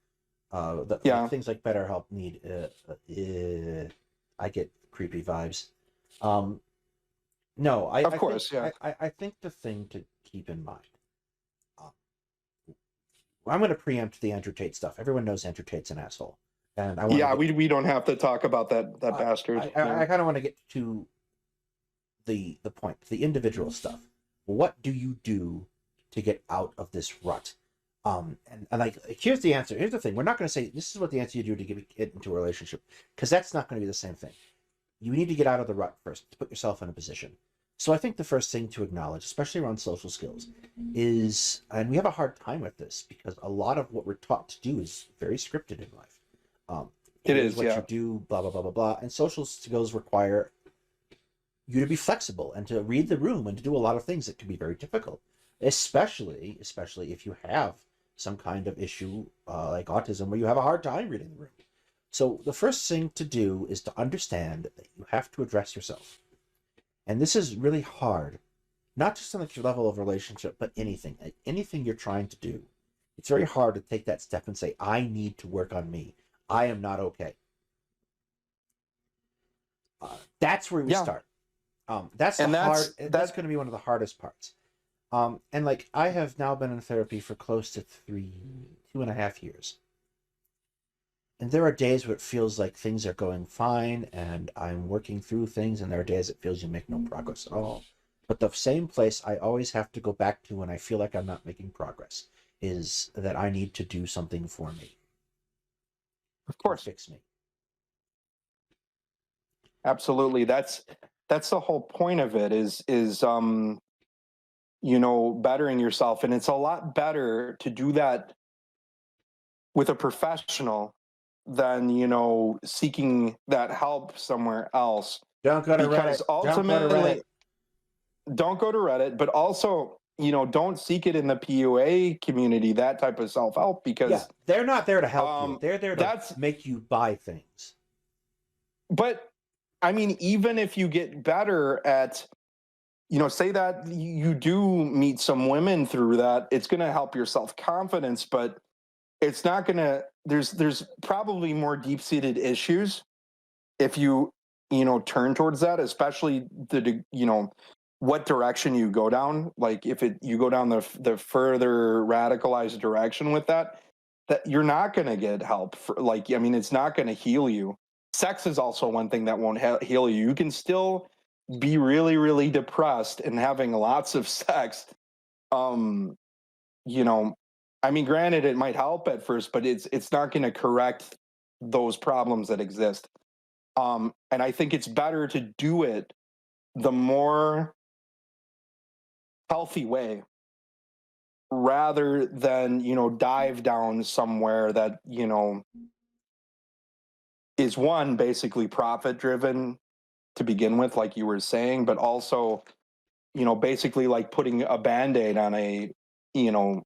Like Yeah, things like BetterHelp need. I get creepy vibes. Um, no, of course. Yeah. I think the thing to keep in mind. Uh, I'm going to preempt the Andrew Tate stuff. Everyone knows Andrew Tate's an asshole. And I want to Yeah, get, we don't have to talk about that bastard. I kind of want to get to the point, the individual stuff. What do you do to get out of this rut? And like, here's the answer. Here's the thing. We're not going to say this is what the answer you do to get into a relationship, because that's not going to be the same thing. You need to get out of the rut first to put yourself in a position. So I think the first thing to acknowledge, especially around social skills, is, and we have a hard time with this because a lot of what we're taught to do is very scripted in life. It Here's is, what yeah. you do, blah blah blah blah blah. And social skills require you to be flexible and to read the room and to do a lot of things that can be very difficult, especially if you have some kind of issue like autism where you have a hard time reading the room. So the first thing to do is to understand that you have to address yourself. And this is really hard, not just on the level of relationship, but anything you're trying to do. It's very hard to take that step and say, I need to work on me. I am not okay. That's where we start. That's going to be one of the hardest parts. And like, I have now been in therapy for close to 2.5 years. And there are days where it feels like things are going fine and I'm working through things, and there are days it feels you make no progress at all. But the same place I always have to go back to when I feel like I'm not making progress is that I need to do something for me. Of course. Fix me. Absolutely. That's the whole point of it is bettering yourself. And it's a lot better to do that with a professional than, seeking that help somewhere else. Don't go to Reddit. Ultimately, don't go to Reddit, but also, don't seek it in the PUA community, that type of self-help, because they're not there to help you. They're there to make you buy things. But I mean, even if you get better at, say that you do meet some women through that, it's going to help your self-confidence, but it's not going to, there's probably more deep-seated issues if you turn towards that, especially what direction you go down. Like if you go down the further radicalized direction with that you're not going to get help for, it's not going to heal you. Sex is also one thing that won't heal you. You can still be really, really depressed and having lots of sex. Granted, it might help at first, but it's not going to correct those problems that exist. And I think it's better to do it the more healthy way rather than, dive down somewhere that, is one, basically profit driven to begin with, like you were saying, but also, basically like putting a Band-Aid on a,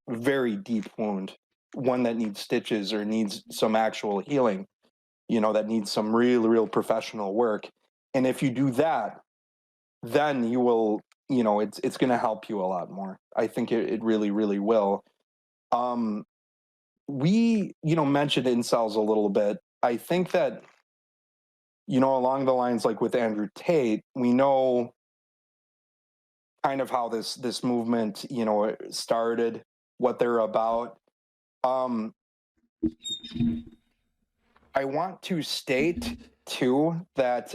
very deep wound, one that needs stitches or needs some actual healing, that needs some real professional work. And if you do that, then you will, it's going to help you a lot more. I think it really, really will. We, mentioned incels a little bit. I think that, along the lines like with Andrew Tate, we know kind of how this movement, started, what they're about. I want to state too that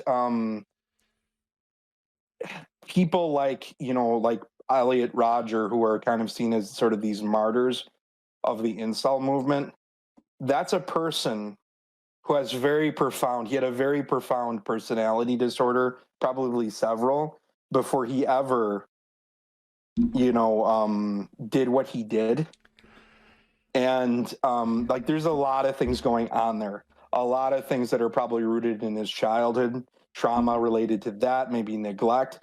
people like, like Elliot Rodger, who are kind of seen as sort of these martyrs of the incel movement, that's a person who has he had a very profound personality disorder, probably several, before he ever, did what he did. And there's a lot of things going on there, a lot of things that are probably rooted in his childhood trauma related to that, maybe neglect.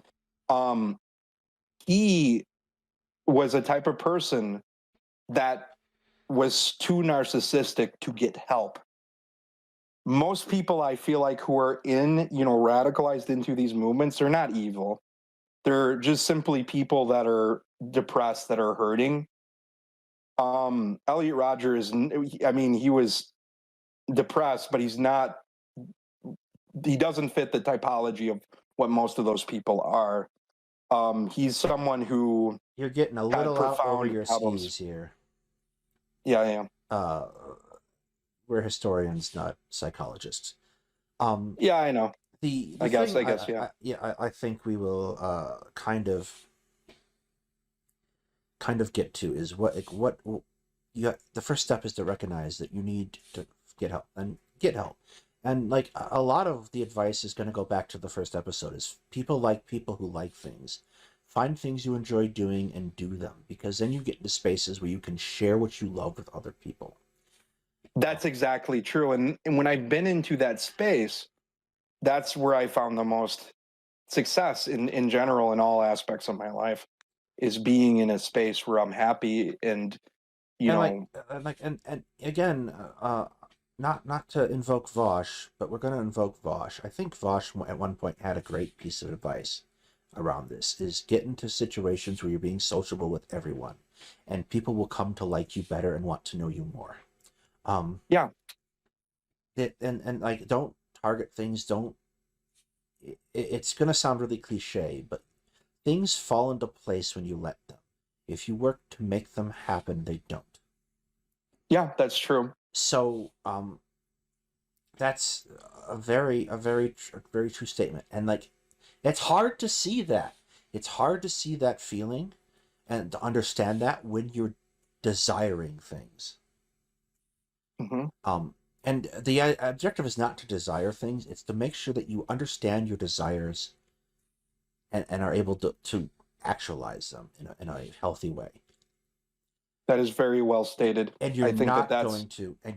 He was a type of person that was too narcissistic to get help. Most people, I feel like, who are radicalized into these movements are not evil. They're just simply people that are depressed, that are hurting. Elliot Rodger he was depressed, but he doesn't fit the typology of what most of those people are. He's someone who you're getting a little out over your skis here. Yeah, I am. we're historians, not psychologists. Yeah, I know. The I thing guess, yeah. I think we will kind of get to is what you the first step is to recognize that you need to get help. And like a lot of the advice is going to go back to the first episode is people who like things. Find things you enjoy doing and do them, because then you get into spaces where you can share what you love with other people. That's exactly true. And when I've been into that space, that's where I found the most success in general in all aspects of my life, is being in a space where I'm happy and, you And know, and again, not to invoke Vosh, but we're going to invoke Vosh. I think Vosh at one point had a great piece of advice around this: is get into situations where you're being sociable with everyone, and people will come to like you better and want to know you more. yeah, And like, don't target things. Don't. It's going to sound really cliche, but things fall into place when you let them. If you work to make them happen, they don't. yeah, that's true. So that's a very true statement. And like, it's hard to see that. It's hard to see that feeling and to understand that when you're desiring things. Hmm. And the objective is not to desire things, it's to make sure that you understand your desires and are able to actualize them in a healthy way. That is very well stated. And I think that's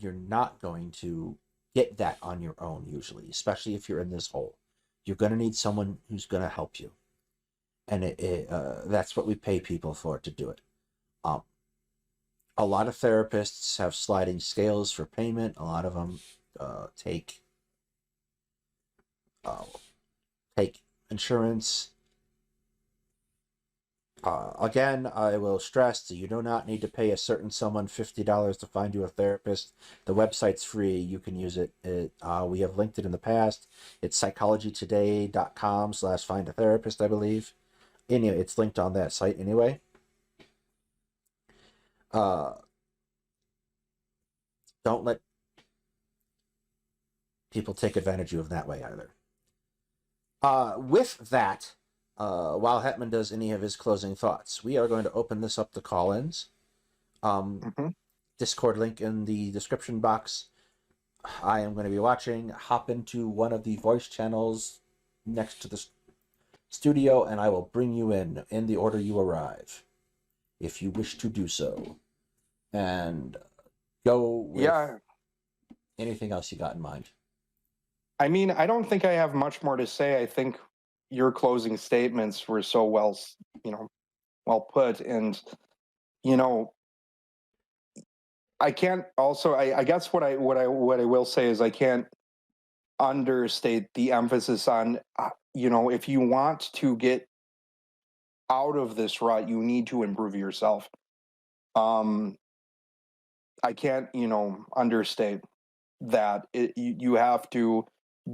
you're not going to get that on your own usually, especially if you're in this hole. You're going to need someone who's going to help you. And that's what we pay people for, to do it. A lot of therapists have sliding scales for payment. A lot of them take insurance. Again, I will stress that you do not need to pay a certain someone $50 to find you a therapist. The website's free. You can use it. We have linked it in the past. It's psychologytoday.com/find-a-therapist, I believe. Anyway, it's linked on that site anyway. Don't let people take advantage of you in that way either. With that, while Hetman does any of his closing thoughts, we are going to open this up to call-ins. Discord link in the description box. I am going to be watching. Hop into one of the voice channels next to the studio, and I will bring you in the order you arrive, if you wish to do so. And go with anything else you got in mind. I mean, I don't think I have much more to say. I think your closing statements were so well put. And, I can't also, I guess what I will say is I can't understate the emphasis on, if you want to get out of this rut, you need to improve yourself. I can't, understate that you have to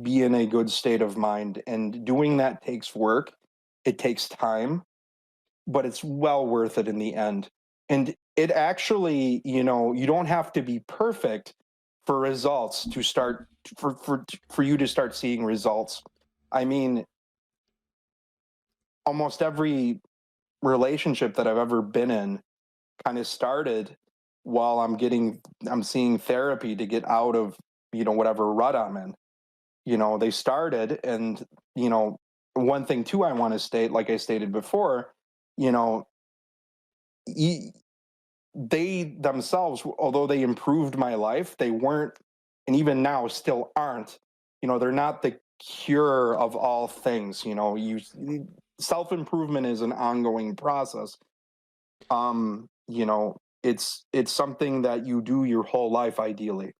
be in a good state of mind, and doing that takes work. It takes time, but it's well worth it in the end. And it actually, you don't have to be perfect for results to start for you to start seeing results. I mean, almost every relationship that I've ever been in kind of started while I'm seeing therapy to get out of, whatever rut I'm in. They started, and, one thing too I want to state, like I stated before, you know, they themselves, although they improved my life, they weren't, and even now still aren't, they're not the cure of all things. Self-improvement is an ongoing process. It's something that you do your whole life, ideally.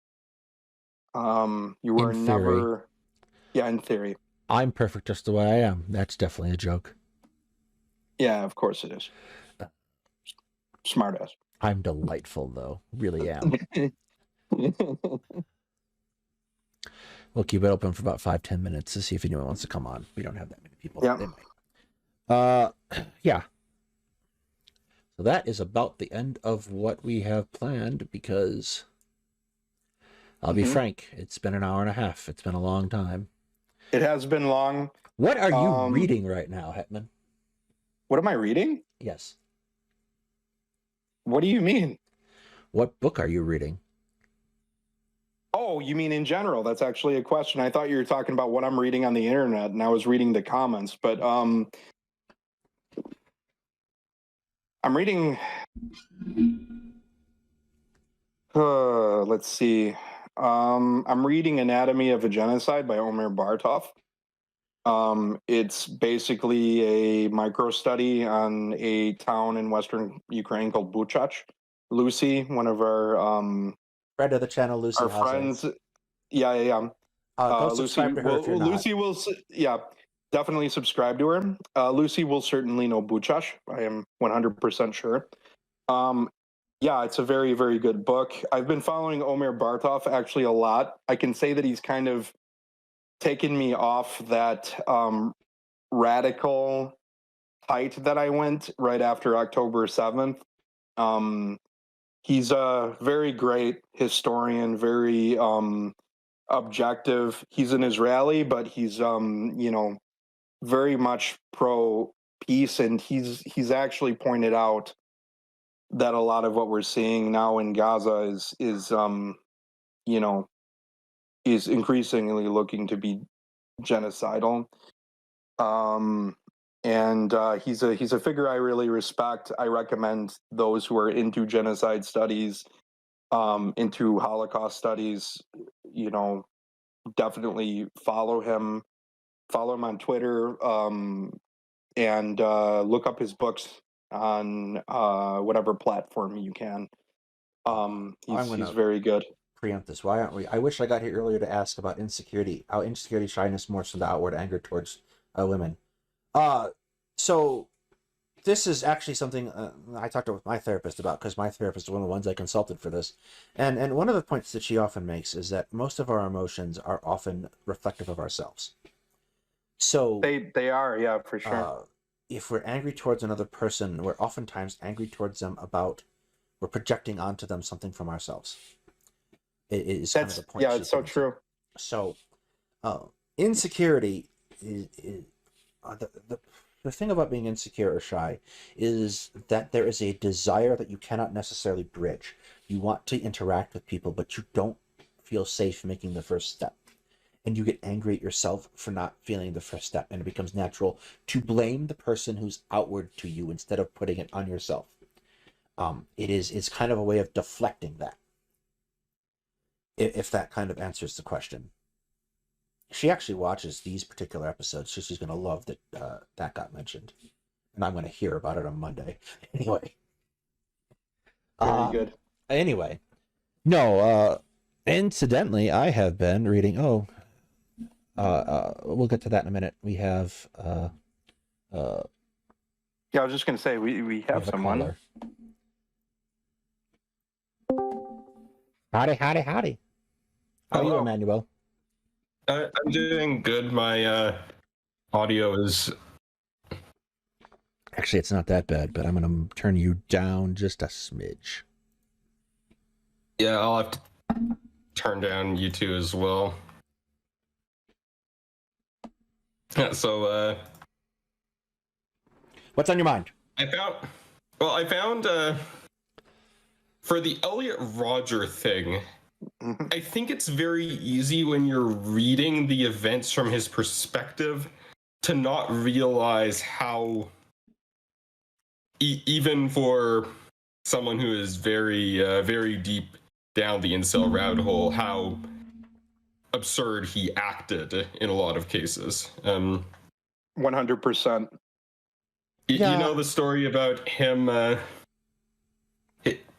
You were In theory. never, yeah, in theory. I'm perfect just the way I am. That's definitely a joke. Yeah, of course it is. Smart ass. I'm delightful, though. Really am. We'll keep it open for about 5-10 minutes to see if anyone wants to come on. We don't have that many people. Yeah. They might. Yeah. So that is about the end of what we have planned, because I'll be frank. It's been an hour and a half. It's been a long time. It has been long. What are you reading right now, Hetman? What am I reading? Yes. What do you mean? What book are you reading? Oh, you mean in general? That's actually a question. I thought you were talking about what I'm reading on the internet, and I was reading the comments. But I'm reading. Let's see. I'm reading Anatomy of a Genocide by Omer Bartov. It's basically a micro study on a town in western Ukraine called Buchach. Lucy, one of our Friend of the channel, Lucy. our friends. Yeah. Go Lucy subscribe to her if you're not. Lucy will, yeah, definitely subscribe to her. Lucy will certainly know Buchach. I am 100% sure. Yeah, it's a very, very good book. I've been following Omer Bartov actually a lot. I can say that he's kind of taken me off that radical height that I went right after October 7th. He's a very great historian, very objective. He's an Israeli, but he's very much pro peace, and he's actually pointed out that a lot of what we're seeing now in Gaza is increasingly looking to be genocidal. And he's a figure I really respect. I recommend those who are into genocide studies, into Holocaust studies, definitely follow him. Follow him on Twitter, and look up his books on whatever platform you can. He's very good. Preempt this. Why aren't we? I wish I got here earlier to ask about insecurity. How insecurity, shyness, more so the outward anger towards women. So this is actually something I talked with my therapist about, because my therapist is one of the ones I consulted for this. And one of the points that she often makes is that most of our emotions are often reflective of ourselves. So they are, yeah, for sure. If we're angry towards another person, we're oftentimes angry towards them about, we're projecting onto them something from ourselves. It is kind of the point. Yeah, it's so true. So, insecurity is the thing about being insecure or shy is that there is a desire that you cannot necessarily bridge. You want to interact with people, but you don't feel safe making the first step. And you get angry at yourself for not feeling the first step. And it becomes natural to blame the person who's outward to you instead of putting it on yourself. It's kind of a way of deflecting that. If that kind of answers the question. She actually watches these particular episodes, so she's going to love that that got mentioned. And I'm going to hear about it on Monday. Anyway. Very good. Anyway. No, incidentally, I have been reading... we'll get to that in a minute. We have... yeah, I was just going to say, we have someone. Howdy. How are you, Emmanuel? I'm doing good. My audio is... Actually, it's not that bad, but I'm going to turn you down just a smidge. Yeah, I'll have to turn down you two as well. Yeah, so... What's on your mind? I found for the Elliot Rodger thing, I think it's very easy when you're reading the events from his perspective to not realize how, even for someone who is very, very deep down the incel rabbit hole, how absurd he acted in a lot of cases. 100%. You know the story about him,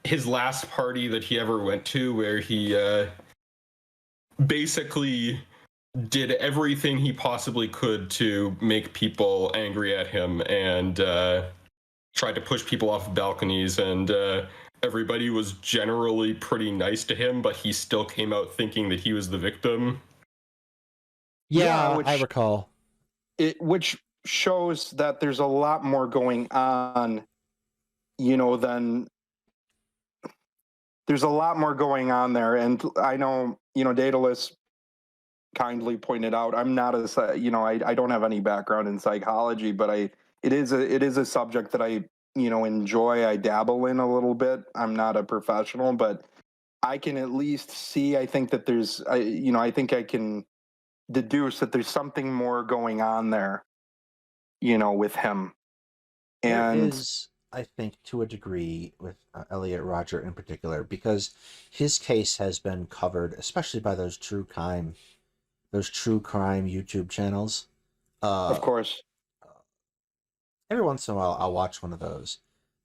his last party that he ever went to, where he basically did everything he possibly could to make people angry at him, and tried to push people off balconies, and everybody was generally pretty nice to him, but he still came out thinking that he was the victim. Yeah, I recall. Which shows that there's a lot more going on, than there's a lot more going on there. And I know, Daedalus kindly pointed out, I'm not I don't have any background in psychology, but it is a subject that I, enjoy. I dabble in a little bit. I'm not a professional, but I can at least see, I think that I think I can deduce that there's something more going on there, with him. There And is, I think, to a degree, with Elliot Rodger in particular, because his case has been covered, especially by those true crime YouTube channels. of Uh, course, every once in a while, I'll watch one of those.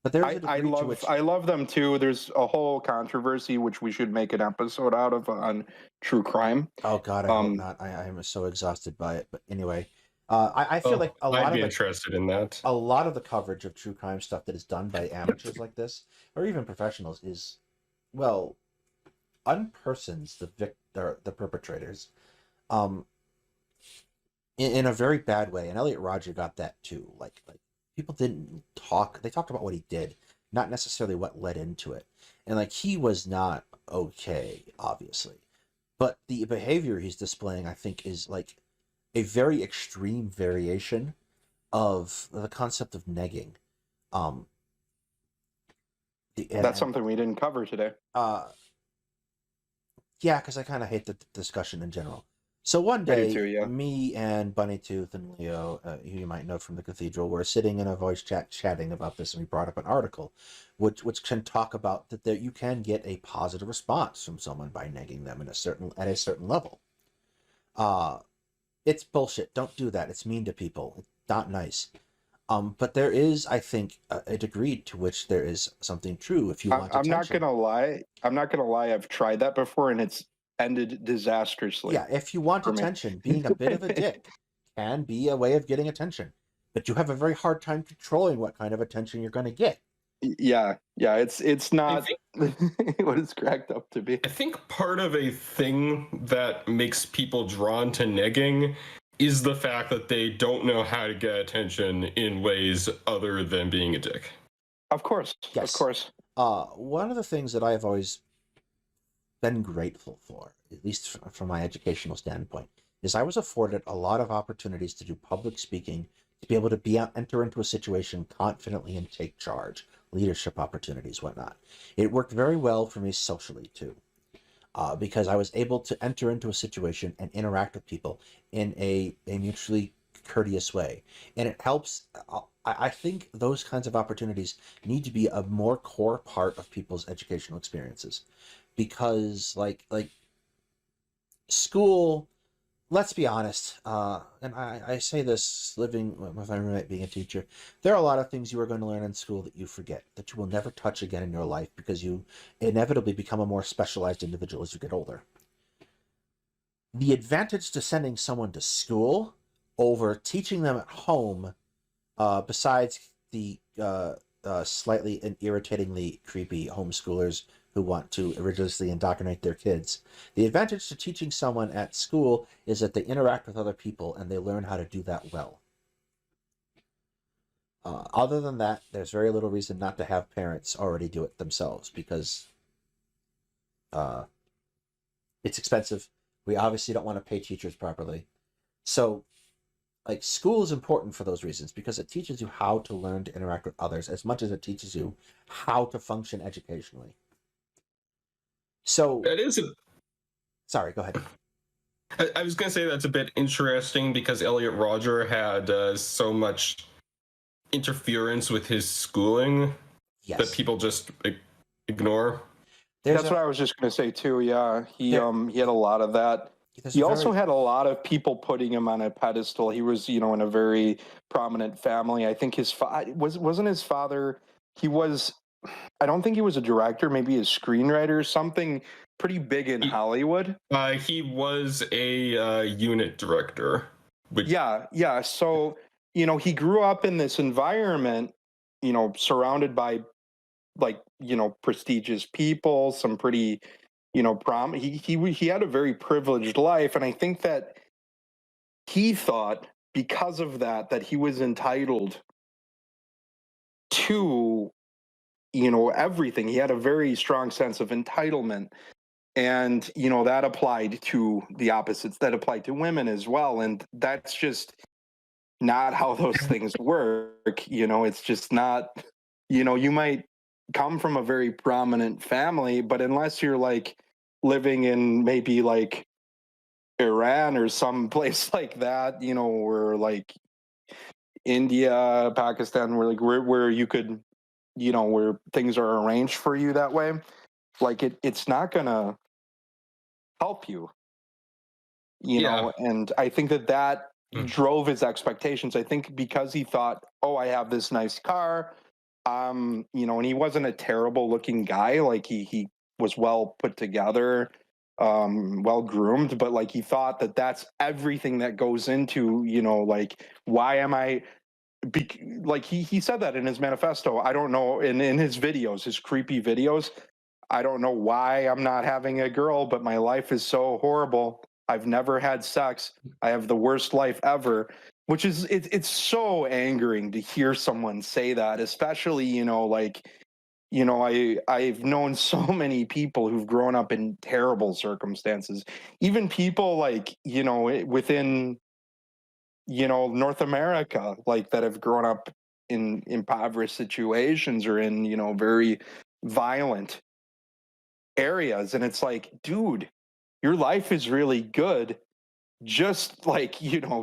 But there's a I degree to love which, I love them too. There's a whole controversy which we should make an episode out of on true crime. oh God, I hope not. I am so exhausted by it. But anyway, I feel like I'd be interested in that. a lot of the coverage of true crime stuff that is done by amateurs like this, or even professionals, is, well, unpersons the perpetrators, um, in a very bad way. And Elliot Rodger got that too. Like people didn't talk. They talked about what he did, not necessarily what led into it. And like he was not okay, obviously, but the behavior he's displaying, I think, is like a very extreme variation of the concept of negging. Um, That's something we didn't cover today. Yeah, because I kind of hate the discussion in general. So one I do day, too, yeah. me and Bunnytooth and Leo, who you might know from the cathedral, were sitting in a voice chat chatting about this, and we brought up an article which can talk about that you can get a positive response from someone by negging them at a certain level. Uh, it's bullshit. Don't do that. It's mean to people. It's not nice. But there is, I think, a degree to which there is something true if you want I'm not attention. gonna lie. I've tried that before, and it's ended disastrously. Yeah, if you want for me. attention, being a bit of a dick can be a way of getting attention. But you have a very hard time controlling what kind of attention you're going to get. Yeah, it's not what it's cracked up to be. I think part of a thing that makes people drawn to negging is the fact that they don't know how to get attention in ways other than being a dick. Of course, Yes. of course. One of the things that I have always been grateful for, at least from my educational standpoint, is I was afforded a lot of opportunities to do public speaking, to be able to enter into a situation confidently and take charge, leadership opportunities, whatnot. It worked very well for me socially too, because I was able to enter into a situation and interact with people in a mutually courteous way, and it helps. I think those kinds of opportunities need to be a more core part of people's educational experiences, because like school, let's be honest, and I say this living with my roommate being a teacher, there are a lot of things you are going to learn in school that you forget, that you will never touch again in your life, because you inevitably become a more specialized individual as you get older. The advantage to sending someone to school over teaching them at home, besides the slightly and irritatingly creepy homeschoolers who want to religiously indoctrinate their kids, the advantage to teaching someone at school is that they interact with other people and they learn how to do that well. Other than that, there's very little reason not to have parents already do it themselves, because it's expensive. We obviously don't want to pay teachers properly. So, like, school is important for those reasons, because it teaches you how to learn to interact with others as much as it teaches you how to function educationally. So That is sorry, go ahead. I was going to say that's a bit interesting, because Elliot Rodger had so much interference with his schooling that people just ignore. That's what I was just going to say too. Yeah, he had a lot of that. He also had a lot of people putting him on a pedestal. He was, in a very prominent family. I think his wasn't his father. He was. I don't think he was a director. Maybe a screenwriter, something pretty big in Hollywood. He was a unit director. Yeah. So he grew up in this environment, surrounded by prestigious people, some pretty he had a very privileged life, and I think that he thought, because of that he was entitled to everything. He had a very strong sense of entitlement. And, that applied to the opposites, that applied to women as well. And that's just not how those things work. It's just not, you might come from a very prominent family, but unless you're like living in maybe like Iran or some place like that, or like India, Pakistan, where you could, where things are arranged for you that way, like it's not gonna help you, Yeah. and I think that Mm. drove his expectations. I think because he thought, oh, I have this nice car, and he wasn't a terrible looking guy. Like he was well put together, well groomed, but like he thought that's everything that goes into, like why am I like he said that in his manifesto. I don't know, in his videos, his creepy videos. I don't know why I'm not having a girl, but my life is so horrible. I've never had sex. I have the worst life ever, which is it's so angering to hear someone say that, especially, like, I've known so many people who've grown up in terrible circumstances. Even people like, within, North America, like that have grown up in impoverished situations or in, very violent areas. And it's like, dude, your life is really good. Just like,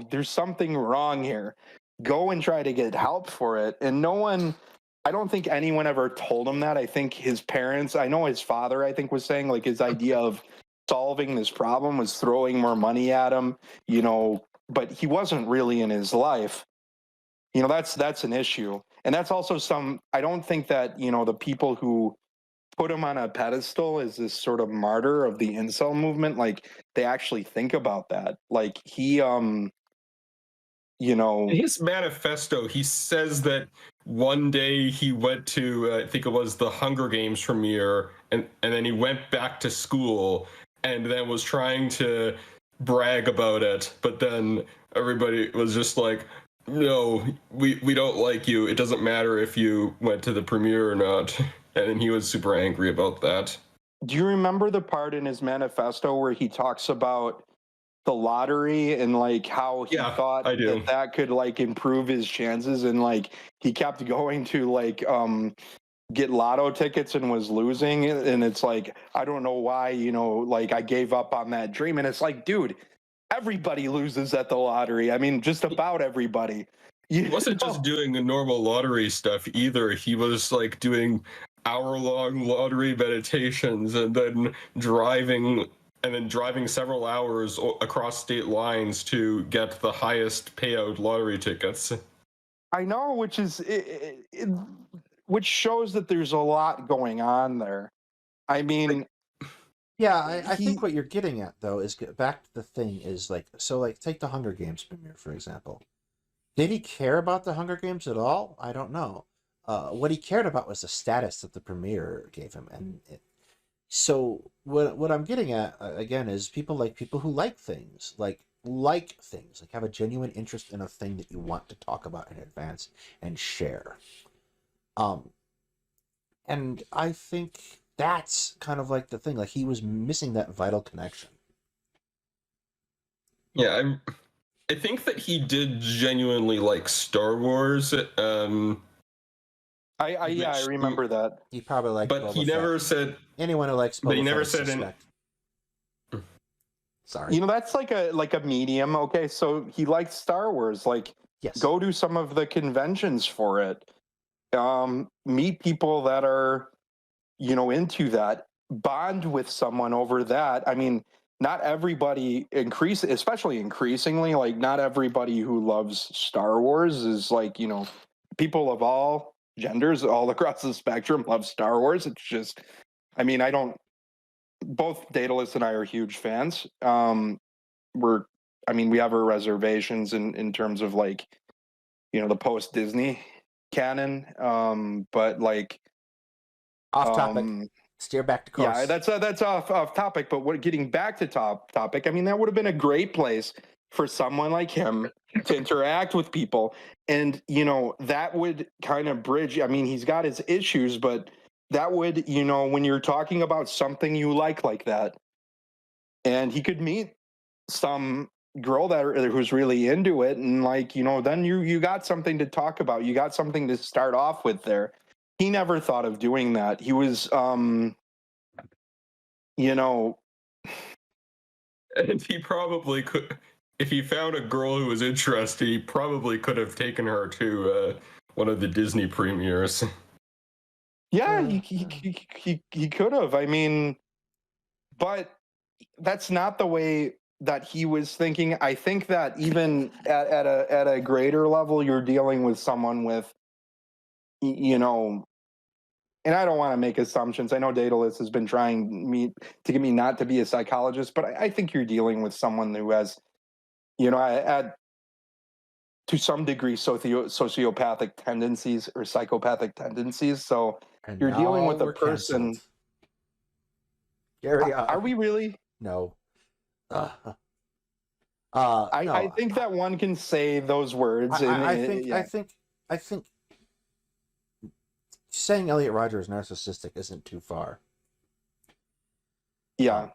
there's something wrong here. Go and try to get help for it. And no one, I don't think anyone ever told him that. I think his parents, I know his father, I think, was saying like his idea of solving this problem was throwing more money at him, but he wasn't really in his life. That's an issue. And that's also I don't think that, the people who put him on a pedestal as this sort of martyr of the incel movement, like they actually think about that. Like he, In his manifesto, he says that one day he went to, I think it was the Hunger Games premiere, and then he went back to school and then was trying to brag about it. But then everybody was just like, no, we don't like you. It doesn't matter if you went to the premiere or not. And he was super angry about that. Do you remember the part in his manifesto where he talks about the lottery and like how he Yeah, thought I do. that could like improve his chances, and like he kept going to like get lotto tickets and was losing, and it's like, I don't know why, like I gave up on that dream. And it's like, dude, everybody loses at the lottery. I mean, just about everybody. He wasn't just doing the normal lottery stuff either. He was like doing hour-long lottery meditations and then driving several hours across state lines to get the highest payout lottery tickets. I know, which shows that there's a lot going on there. I mean, Yeah, I he think what you're getting at though is back to the thing is like, so like take the Hunger Games premiere for example. Did he care about the Hunger Games at all? I don't know. What he cared about was the status that the premiere gave him, and so what I'm getting at again is people who like things, like have a genuine interest in a thing that you want to talk about in advance and share. Um, and I think that's kind of like the thing. Like he was missing that vital connection. Yeah, I think that he did genuinely like Star Wars. I Which, remember that. He probably liked but Boba he Fett. never said. Anyone who likes But he Boba never Fett is said in. suspect. Sorry. That's like a medium. Okay, so he liked Star Wars. Like, Yes. go to some of the conventions for it. Meet people that are, into that. Bond with someone over that. I mean, not everybody especially increasingly, like not everybody who loves Star Wars is like, people of all genders all across the spectrum love Star Wars. It's just, I mean, both Daedalus and I are huge fans. We have our reservations in terms of like, the post Disney canon. But like, Off topic. Steer back to course. yeah, that's off topic. But getting back to topic, I mean, that would have been a great place for someone like him to interact with people, and that would kind of bridge. I mean, he's got his issues, but that would, when you're talking about something you like that, and he could meet some girl who's really into it, and then you got something to talk about. You got something to start off with there. He never thought of doing that. He was, And he probably could, if he found a girl who was interested, he probably could have taken her to one of the Disney premieres. Yeah, he could have. I mean, but that's not the way that he was thinking. I think that even at a greater level, you're dealing with someone with, and I don't want to make assumptions. I know Daedalus has been trying to get me not to be a psychologist, but I think you're dealing with someone who has, to some degree, sociopathic tendencies or psychopathic tendencies. So And you're dealing with now a we're person. canceled. Gary, Are we really? No. No. I think that one can say those words. I think saying Elliot Rodger is narcissistic isn't too far. Yeah.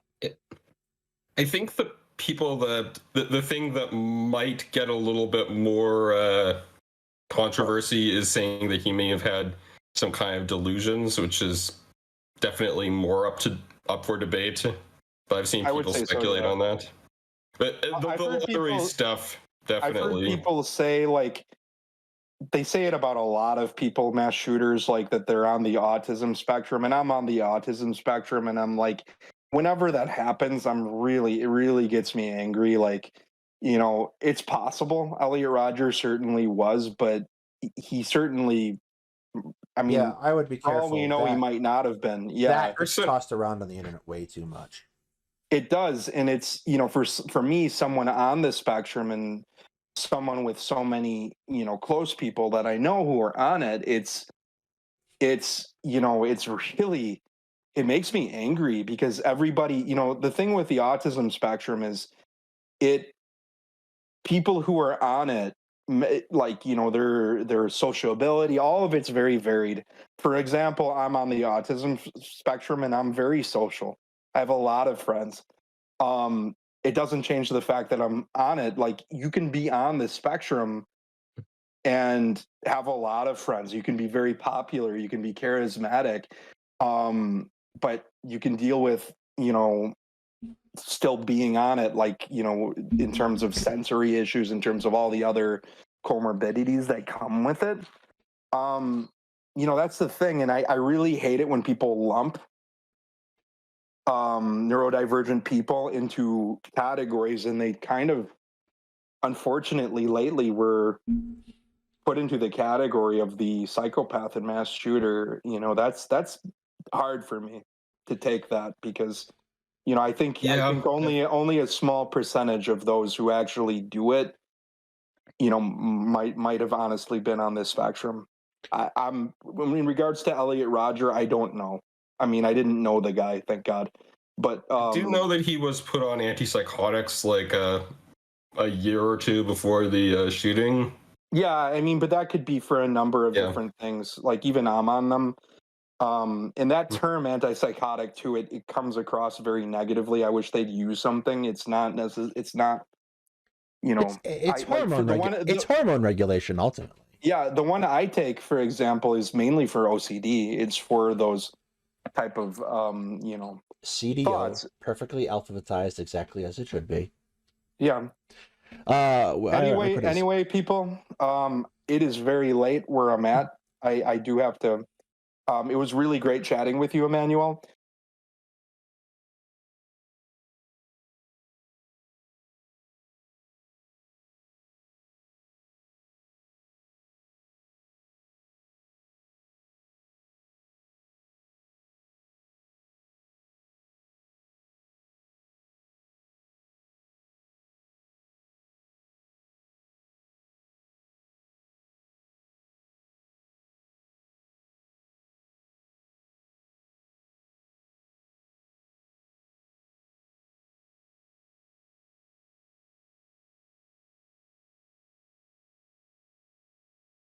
I think the people that the thing that might get a little bit more controversy is saying that he may have had some kind of delusions, which is definitely more up for debate. But I've seen people speculate on that. But the literary stuff, definitely. I've heard people say, they say it about a lot of people, mass shooters, that they're on the autism spectrum, and I'm on the autism spectrum, and I'm whenever that happens, it really gets me angry. It's possible. Elliot Rodger certainly was, but he certainly, I mean, yeah, I would be careful. He might not have been. Yeah, that gets tossed around on the internet way too much. It does, and it's for me, someone on the spectrum and someone with so many close people that I know who are on it, it's really, it makes me angry because everybody, the thing with the autism spectrum is people who are on it, their social ability, all of it's very varied. For example, I'm on the autism spectrum and I'm very social. I have a lot of friends. It doesn't change the fact that I'm on it. You can be on the spectrum and have a lot of friends. You can be very popular. You can be charismatic. But you can deal with, still being on it, in terms of sensory issues, in terms of all the other comorbidities that come with it. That's the thing. And I really hate it when people lump neurodivergent people into categories, and they kind of, unfortunately, lately were put into the category of the psychopath and mass shooter. That's hard for me to take that because, I think only a small percentage of those who actually do it, might have honestly been on this spectrum. In regards to Elliot Rodger, I don't know. I mean, I didn't know the guy, thank God. But I do know that he was put on antipsychotics a year or two before the shooting. Yeah, I mean, but that could be for a number of different things. Even I'm on them. And that term antipsychotic too, it comes across very negatively. I wish they'd use something. It's not necessary. It's not, it's hormone it's hormone regulation ultimately. Yeah, the one I take, for example, is mainly for OCD. It's for those type of CDO, thoughts. Perfectly alphabetized exactly as it should be. Yeah. Anyway, people, it is very late where I'm at. I do have to. It was really great chatting with you, Emmanuel.